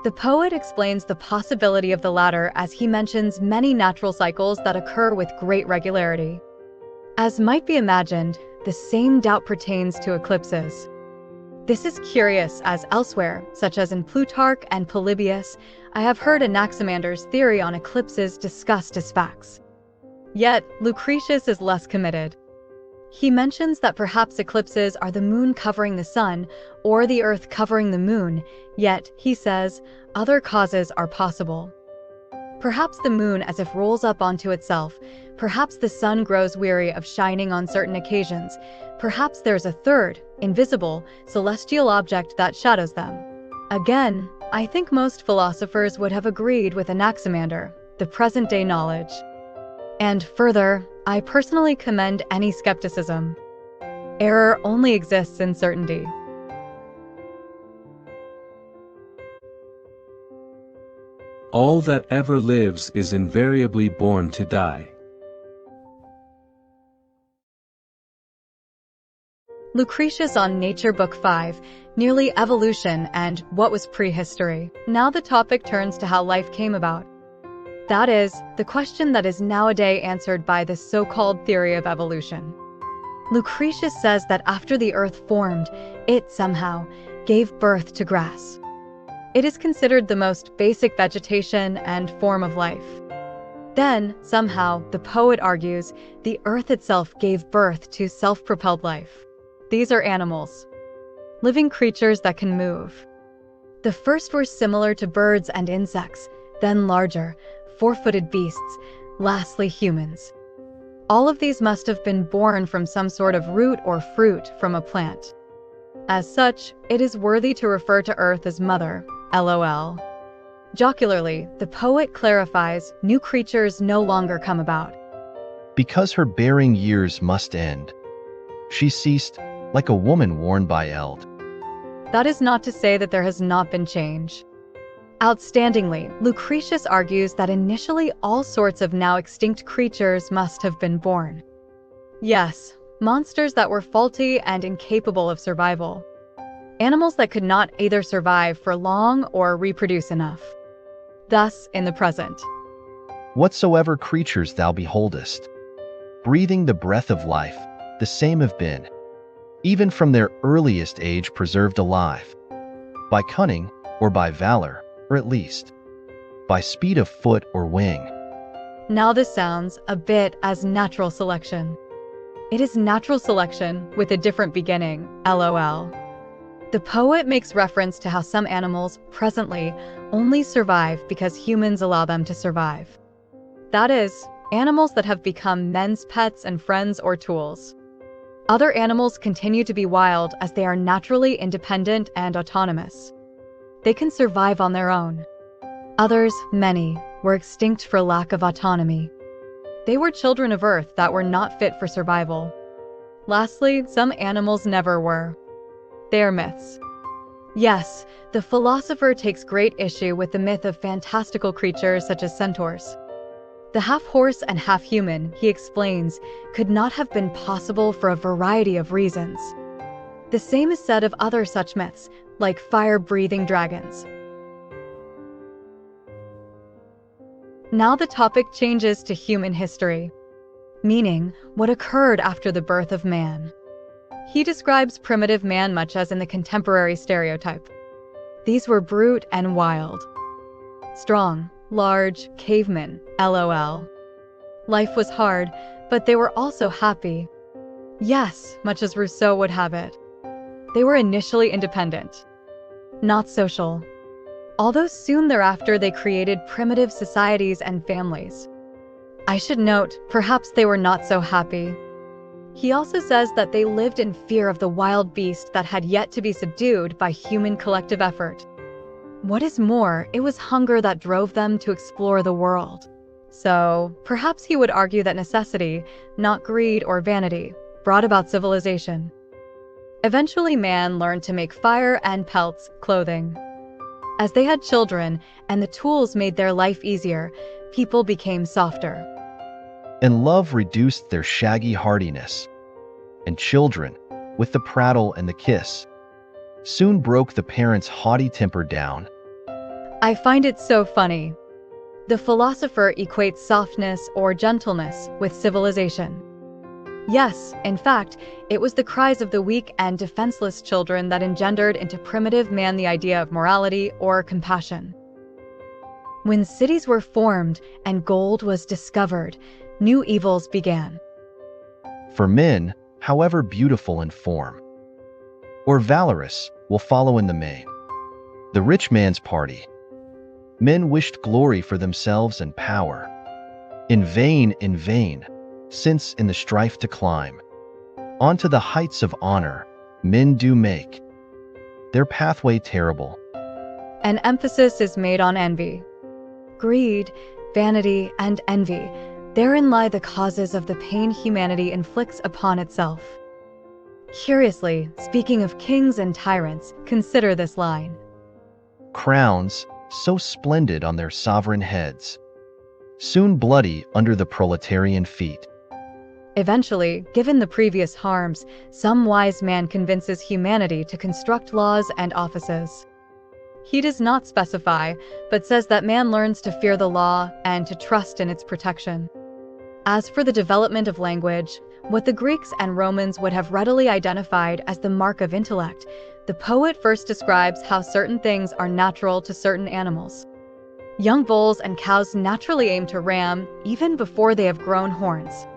A: The poet explains the possibility of the latter as he mentions many natural cycles that occur with great regularity. As might be imagined, the same doubt pertains to eclipses. This is curious as elsewhere, such as in Plutarch and Polybius, I have heard Anaximander's theory on eclipses discussed as facts. Yet, Lucretius is less committed. He mentions that perhaps eclipses are the moon covering the sun or the earth covering the moon, yet, he says, other causes are possible. Perhaps the moon as if rolls up onto itself, perhaps the sun grows weary of shining on certain occasions, perhaps there's a third, invisible, celestial object that shadows them. Again, I think most philosophers would have agreed with Anaximander, the present-day knowledge. And further, I personally commend any skepticism. Error only exists in certainty.
D: All that ever lives is invariably born to die.
A: Lucretius on Nature Book 5, nearly evolution and what was prehistory. Now the topic turns to how life came about. That is, the question that is nowadays answered by the so-called theory of evolution. Lucretius says that after the earth formed, it somehow gave birth to grass. It is considered the most basic vegetation and form of life. Then, somehow, the poet argues, the earth itself gave birth to self-propelled life. These are animals, living creatures that can move. The first were similar to birds and insects, then larger, four-footed beasts, lastly humans. All of these must have been born from some sort of root or fruit from a plant. As such, it is worthy to refer to Earth as Mother, LOL. Jocularly, the poet clarifies, new creatures no longer come about.
B: Because her bearing years must end, she ceased, like a woman worn by eld.
A: That is not to say that there has not been change. Outstandingly, Lucretius argues that initially all sorts of now extinct creatures must have been born. Yes, monsters that were faulty and incapable of survival. Animals that could not either survive for long or reproduce enough. Thus, in the present,
B: whatsoever creatures thou beholdest, breathing the breath of life, the same have been, even from their earliest age preserved alive, by cunning, or by valor, or at least, by speed of foot or wing.
A: Now this sounds a bit as natural selection. It is natural selection with a different beginning, LOL. The poet makes reference to how some animals, presently, only survive because humans allow them to survive. That is, animals that have become men's pets and friends or tools. Other animals continue to be wild as they are naturally independent and autonomous. They can survive on their own. Others, many, were extinct for lack of autonomy. They were children of Earth that were not fit for survival. Lastly, some animals never were. They are myths. Yes, the philosopher takes great issue with the myth of fantastical creatures such as centaurs. The half-horse and half-human, he explains, could not have been possible for a variety of reasons. The same is said of other such myths, like fire-breathing dragons. Now the topic changes to human history, meaning what occurred after the birth of man. He describes primitive man much as in the contemporary stereotype. These were brute and wild. Strong, large, cavemen, LOL. Life was hard, but they were also happy. Yes, much as Rousseau would have it. They were initially independent, not social. Although soon thereafter they created primitive societies and families. I should note, perhaps they were not so happy. He also says that they lived in fear of the wild beast that had yet to be subdued by human collective effort. What is more, it was hunger that drove them to explore the world. So, perhaps he would argue that necessity, not greed or vanity, brought about civilization. Eventually man learned to make fire and pelts, clothing. As they had children, and the tools made their life easier, people became softer.
B: And love reduced their shaggy hardiness. And children, with the prattle and the kiss, soon broke the parents' haughty temper down.
A: I find it so funny. The philosopher equates softness or gentleness with civilization. Yes, in fact, it was the cries of the weak and defenseless children that engendered into primitive man the idea of morality or compassion. When cities were formed and gold was discovered, new evils began.
B: For men, however beautiful in form, or valorous, will follow in the main. The rich man's party. Men wished glory for themselves and power. In vain, since in the strife to climb onto the heights of honor, men do make their pathway terrible.
A: An emphasis is made on envy. Greed, vanity, and envy, therein lie the causes of the pain humanity inflicts upon itself. Curiously, speaking of kings and tyrants, consider this line.
B: Crowns, so splendid on their sovereign heads, soon bloody under the proletarian feet.
A: Eventually, given the previous harms, some wise man convinces humanity to construct laws and offices. He does not specify, but says that man learns to fear the law and to trust in its protection. As for the development of language, what the Greeks and Romans would have readily identified as the mark of intellect, the poet first describes how certain things are natural to certain animals. Young bulls and cows naturally aim to ram, even before they have grown horns.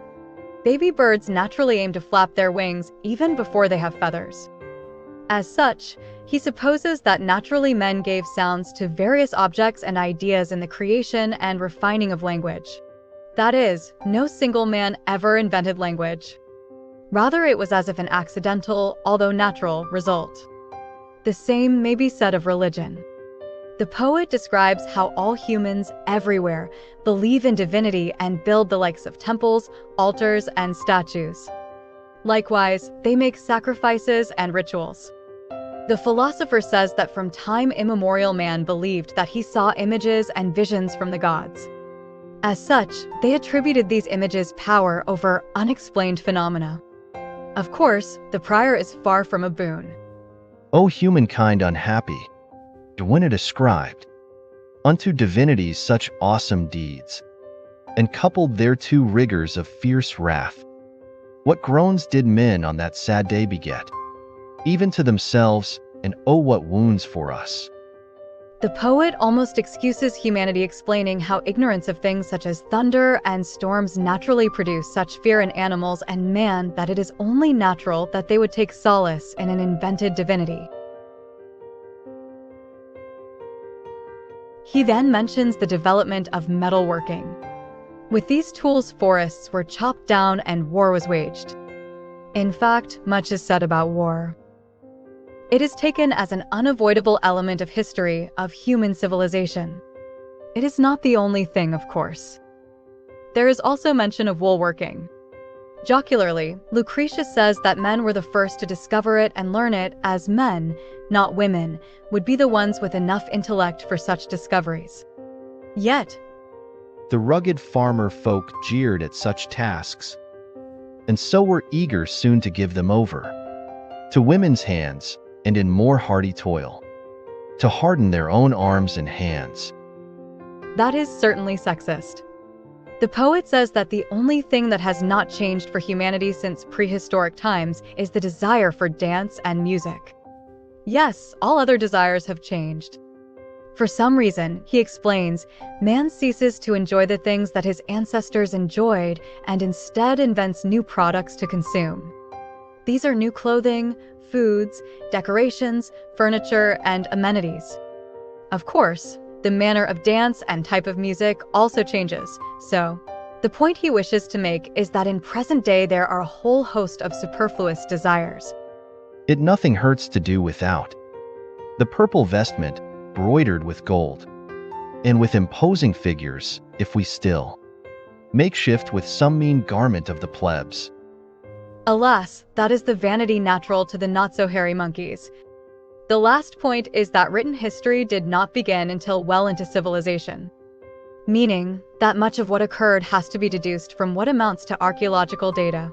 A: Baby birds naturally aim to flap their wings, even before they have feathers. As such, he supposes that naturally men gave sounds to various objects and ideas in the creation and refining of language. That is, no single man ever invented language. Rather, it was as if an accidental, although natural, result. The same may be said of religion. The poet describes how all humans everywhere believe in divinity and build the likes of temples, altars, and statues. Likewise, they make sacrifices and rituals. The philosopher says that from time immemorial man believed that he saw images and visions from the gods. As such, they attributed these images power over unexplained phenomena. Of course, the prior is far from a boon.
B: O humankind unhappy, when it ascribed unto divinities such awesome deeds, and coupled thereto rigors of fierce wrath, what groans did men on that sad day beget, even to themselves, and oh what wounds for us.
A: The poet almost excuses humanity, explaining how ignorance of things such as thunder and storms naturally produce such fear in animals and man that it is only natural that they would take solace in an invented divinity. He then mentions the development of metalworking. With these tools, forests were chopped down and war was waged. In fact, much is said about war. It is taken as an unavoidable element of history of human civilization. It is not the only thing, of course. There is also mention of woolworking. Jocularly, Lucretius says that men were the first to discover it and learn it, as men, not women, would be the ones with enough intellect for such discoveries. Yet,
B: the rugged farmer folk jeered at such tasks, and so were eager soon to give them over to women's hands, and in more hardy toil, to harden their own arms and hands.
A: That is certainly sexist. The poet says that the only thing that has not changed for humanity since prehistoric times is the desire for dance and music. Yes, all other desires have changed. For some reason, he explains, man ceases to enjoy the things that his ancestors enjoyed and instead invents new products to consume. These are new clothing, foods, decorations, furniture, and amenities. Of course, the manner of dance and type of music also changes, so the point he wishes to make is that in present day there are a whole host of superfluous desires.
B: It nothing hurts to do without the purple vestment broidered with gold, and with imposing figures, if we still make shift with some mean garment of the plebs.
A: Alas, that is the vanity natural to the not-so-hairy monkeys. The last point is that written history did not begin until well into civilization, meaning that much of what occurred has to be deduced from what amounts to archaeological data.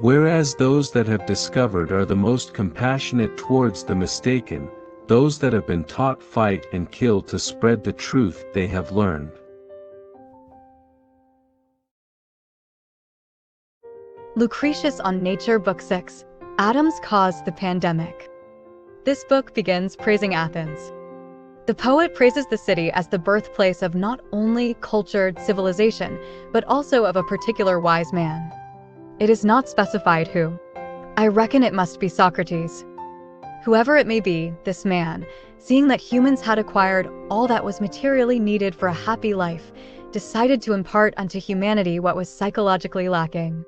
D: Whereas those that have discovered are the most compassionate towards the mistaken, those that have been taught fight and kill to spread the truth they have learned.
A: Lucretius on Nature, Book 6. Atoms Caused the Pandemic. This book begins praising Athens. The poet praises the city as the birthplace of not only cultured civilization, but also of a particular wise man. It is not specified who. I reckon it must be Socrates. Whoever it may be, this man, seeing that humans had acquired all that was materially needed for a happy life, decided to impart unto humanity what was psychologically lacking.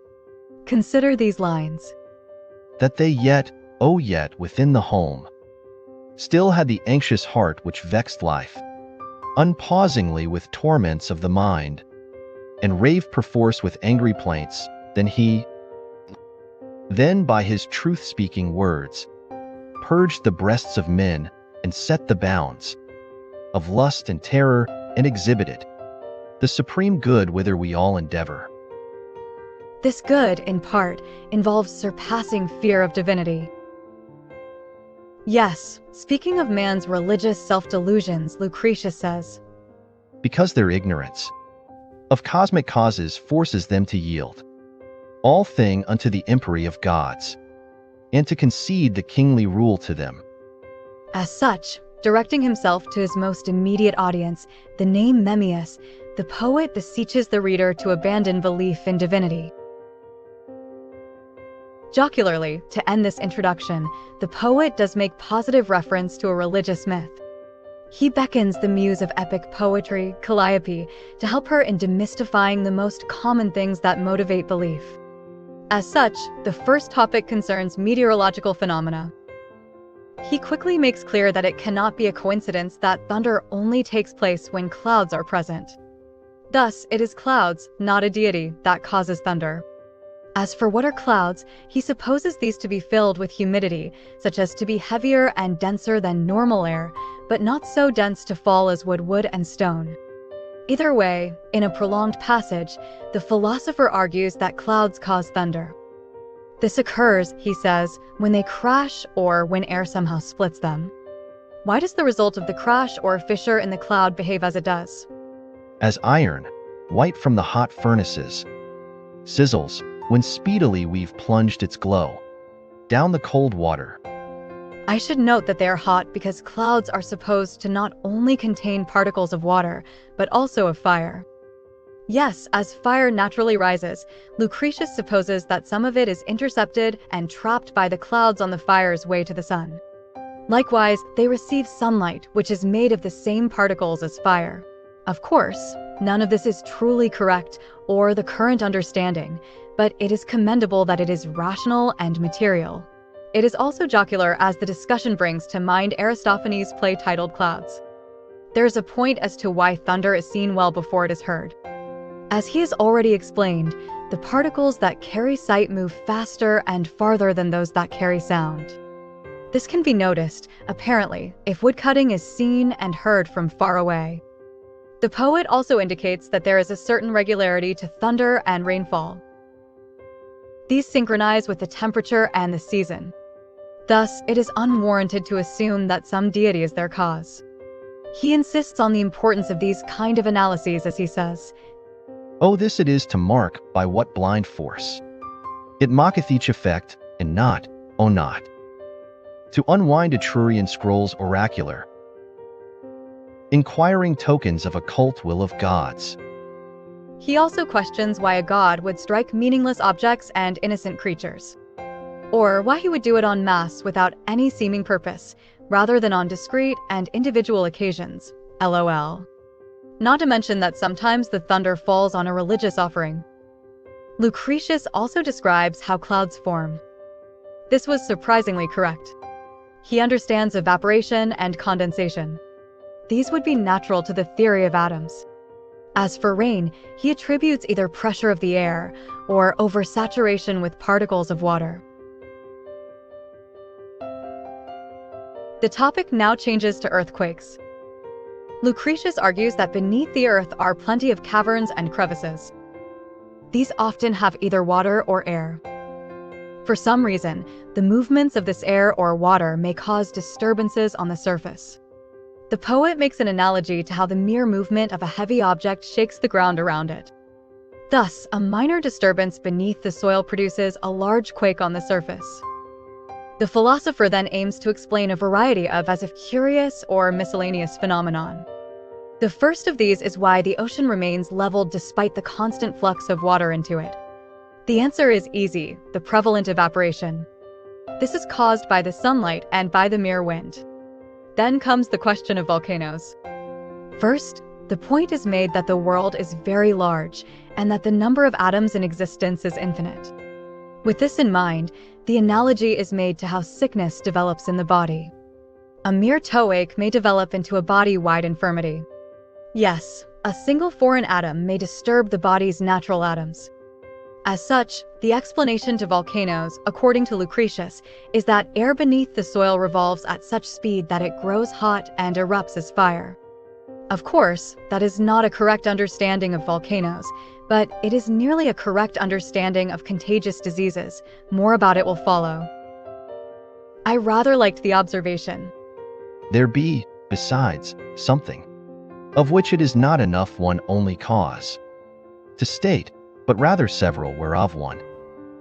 A: Consider these lines.
B: That they yet, oh yet, within the home, still had the anxious heart which vexed life, unpausingly with torments of the mind, and raved perforce with angry plaints, then by his truth-speaking words, purged the breasts of men, and set the bounds of lust and terror, and exhibited the supreme good whither we all endeavor.
A: This good, in part, involves surpassing fear of divinity. Yes, speaking of man's religious self-delusions, Lucretius says,
B: because their ignorance of cosmic causes forces them to yield all thing unto the empery of gods, and to concede the kingly rule to them.
A: As such, directing himself to his most immediate audience, the name Memmius, the poet beseeches the reader to abandon belief in divinity. Jocularly, to end this introduction, the poet does make positive reference to a religious myth. He beckons the muse of epic poetry, Calliope, to help her in demystifying the most common things that motivate belief. As such, the first topic concerns meteorological phenomena. He quickly makes clear that it cannot be a coincidence that thunder only takes place when clouds are present. Thus, it is clouds, not a deity, that causes thunder. As for what are clouds, he supposes these to be filled with humidity, such as to be heavier and denser than normal air, but not so dense to fall as would wood and stone. Either way, in a prolonged passage, the philosopher argues that clouds cause thunder. This occurs, he says, when they crash or when air somehow splits them. Why does the result of the crash or fissure in the cloud behave as it does?
B: As iron, white from the hot furnaces, sizzles when speedily we've plunged its glow down the cold water.
A: I should note that they are hot because clouds are supposed to not only contain particles of water, but also of fire. Yes, as fire naturally rises, Lucretius supposes that some of it is intercepted and trapped by the clouds on the fire's way to the sun. Likewise, they receive sunlight, which is made of the same particles as fire. Of course, none of this is truly correct or the current understanding, but it is commendable that it is rational and material. It is also jocular as the discussion brings to mind Aristophanes' play titled Clouds. There is a point as to why thunder is seen well before it is heard. As he has already explained, the particles that carry sight move faster and farther than those that carry sound. This can be noticed, apparently, if woodcutting is seen and heard from far away. The poet also indicates that there is a certain regularity to thunder and rainfall. These synchronize with the temperature and the season. Thus, it is unwarranted to assume that some deity is their cause. He insists on the importance of these kind of analyses as he says,
B: "Oh, this it is to mark by what blind force it mocketh each effect, and not, oh not, to unwind Etrurian scrolls oracular, inquiring tokens of occult will of gods."
A: He also questions why a god would strike meaningless objects and innocent creatures, or why he would do it en masse without any seeming purpose, rather than on discrete and individual occasions, LOL. Not to mention that sometimes the thunder falls on a religious offering. Lucretius also describes how clouds form. This was surprisingly correct. He understands evaporation and condensation. These would be natural to the theory of atoms. As for rain, he attributes either pressure of the air or oversaturation with particles of water. The topic now changes to earthquakes. Lucretius argues that beneath the earth are plenty of caverns and crevices. These often have either water or air. For some reason, the movements of this air or water may cause disturbances on the surface. The poet makes an analogy to how the mere movement of a heavy object shakes the ground around it. Thus, a minor disturbance beneath the soil produces a large quake on the surface. The philosopher then aims to explain a variety of as if curious or miscellaneous phenomenon. The first of these is why the ocean remains leveled despite the constant flux of water into it. The answer is easy: the prevalent evaporation. This is caused by the sunlight and by the mere wind. Then comes the question of volcanoes. First, the point is made that the world is very large and that the number of atoms in existence is infinite. With this in mind, the analogy is made to how sickness develops in the body. A mere toeache may develop into a body-wide infirmity. Yes, a single foreign atom may disturb the body's natural atoms. As such, the explanation to volcanoes, according to Lucretius, is that air beneath the soil revolves at such speed that it grows hot and erupts as fire. Of course, that is not a correct understanding of volcanoes, but it is nearly a correct understanding of contagious diseases. More about it will follow. I rather liked the observation.
B: There be, besides, something, of which it is not enough one only cause to state, but rather several whereof one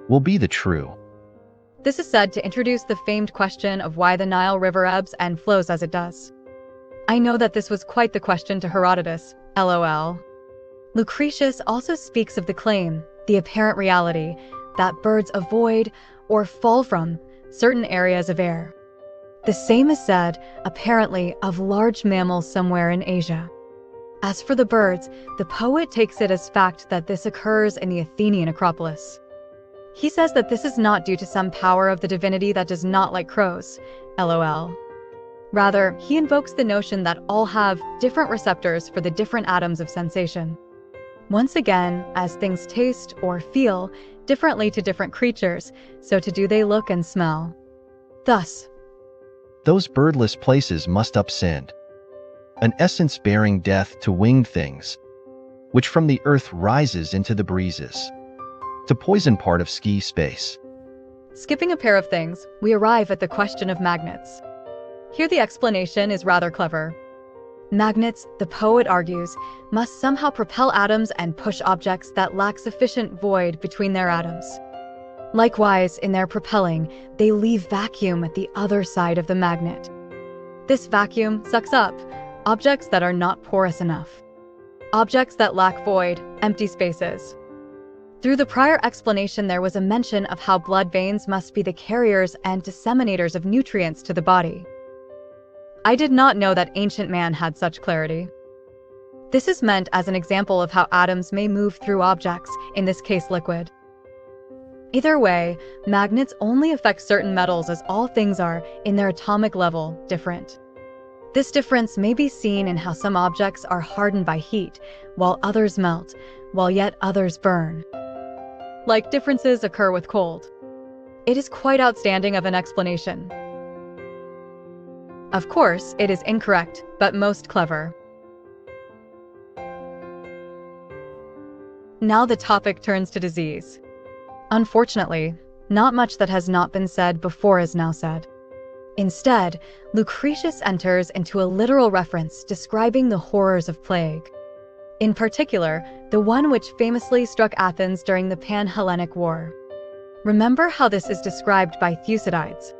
B: will be the true.
A: This is said to introduce the famed question of why the Nile River ebbs and flows as it does. I know that this was quite the question to Herodotus, LOL. Lucretius also speaks of the claim, the apparent reality, that birds avoid or fall from certain areas of air. The same is said, apparently, of large mammals somewhere in Asia. As for the birds, the poet takes it as fact that this occurs in the Athenian Acropolis. He says that this is not due to some power of the divinity that does not like crows, LOL. Rather, he invokes the notion that all have different receptors for the different atoms of sensation. Once again, as things taste or feel differently to different creatures, so too do they look and smell. Thus,
B: those birdless places must upsend an essence bearing death to winged things, which from the earth rises into the breezes, to poison part of ski space.
A: Skipping a pair of things, we arrive at the question of magnets. Here the explanation is rather clever. Magnets, the poet argues, must somehow propel atoms and push objects that lack sufficient void between their atoms. Likewise, in their propelling, they leave vacuum at the other side of the magnet. This vacuum sucks up objects that are not porous enough, objects that lack void, empty spaces. Through the prior explanation, there was a mention of how blood veins must be the carriers and disseminators of nutrients to the body. I did not know that ancient man had such clarity. This is meant as an example of how atoms may move through objects, in this case liquid. Either way, magnets only affect certain metals, as all things are, in their atomic level, different. This difference may be seen in how some objects are hardened by heat, while others melt, while yet others burn. Like differences occur with cold. It is quite outstanding of an explanation. Of course, it is incorrect, but most clever. Now the topic turns to disease. Unfortunately, not much that has not been said before is now said. Instead, Lucretius enters into a literal reference describing the horrors of plague. In particular, the one which famously struck Athens during the Pan-Hellenic War. Remember how this is described by Thucydides.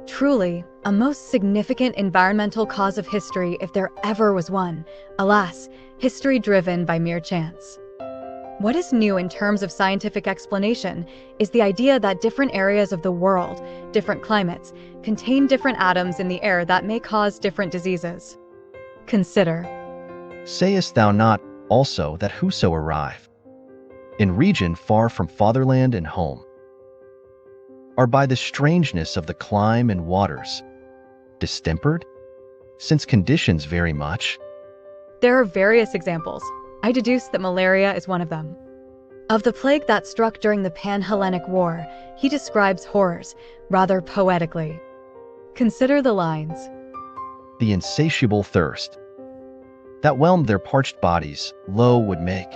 A: Truly, a most significant environmental cause of history if there ever was one. Alas, history driven by mere chance. What is new in terms of scientific explanation is the idea that different areas of the world, different climates, contain different atoms in the air that may cause different diseases. Consider.
B: Sayest thou not also that whoso arrive in region far from fatherland and home are by the strangeness of the clime and waters distempered, since conditions vary much?
A: There are various examples. I deduce that malaria is one of them. Of the plague that struck during the Pan-Hellenic War, he describes horrors, rather poetically. Consider the lines.
B: The insatiable thirst that whelmed their parched bodies, lo, would make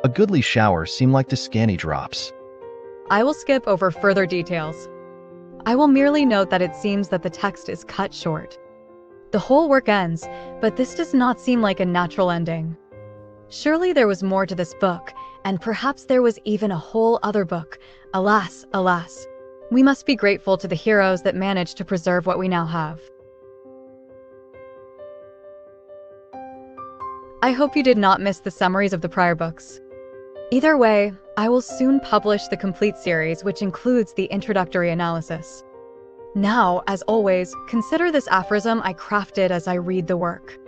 B: a goodly shower seem like to scanty drops.
A: I will skip over further details. I will merely note that it seems that the text is cut short. The whole work ends, but this does not seem like a natural ending. Surely there was more to this book, and perhaps there was even a whole other book. Alas, alas. We must be grateful to the heroes that managed to preserve what we now have. I hope you did not miss the summaries of the prior books. Either way, I will soon publish the complete series, which includes the introductory analysis. Now, as always, consider this aphorism I crafted as I read the work.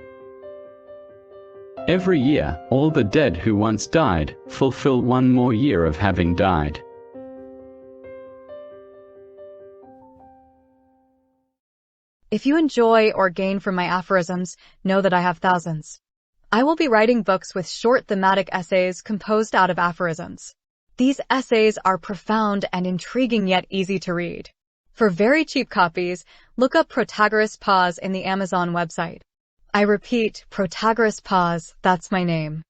K: Every year, all the dead who once died fulfill one more year of having died.
A: If you enjoy or gain from my aphorisms, know that I have thousands. I will be writing books with short thematic essays composed out of aphorisms. These essays are profound and intriguing yet easy to read. For very cheap copies, look up Protagoras Pause in the Amazon website. I repeat, Protagoras Pause, that's my name.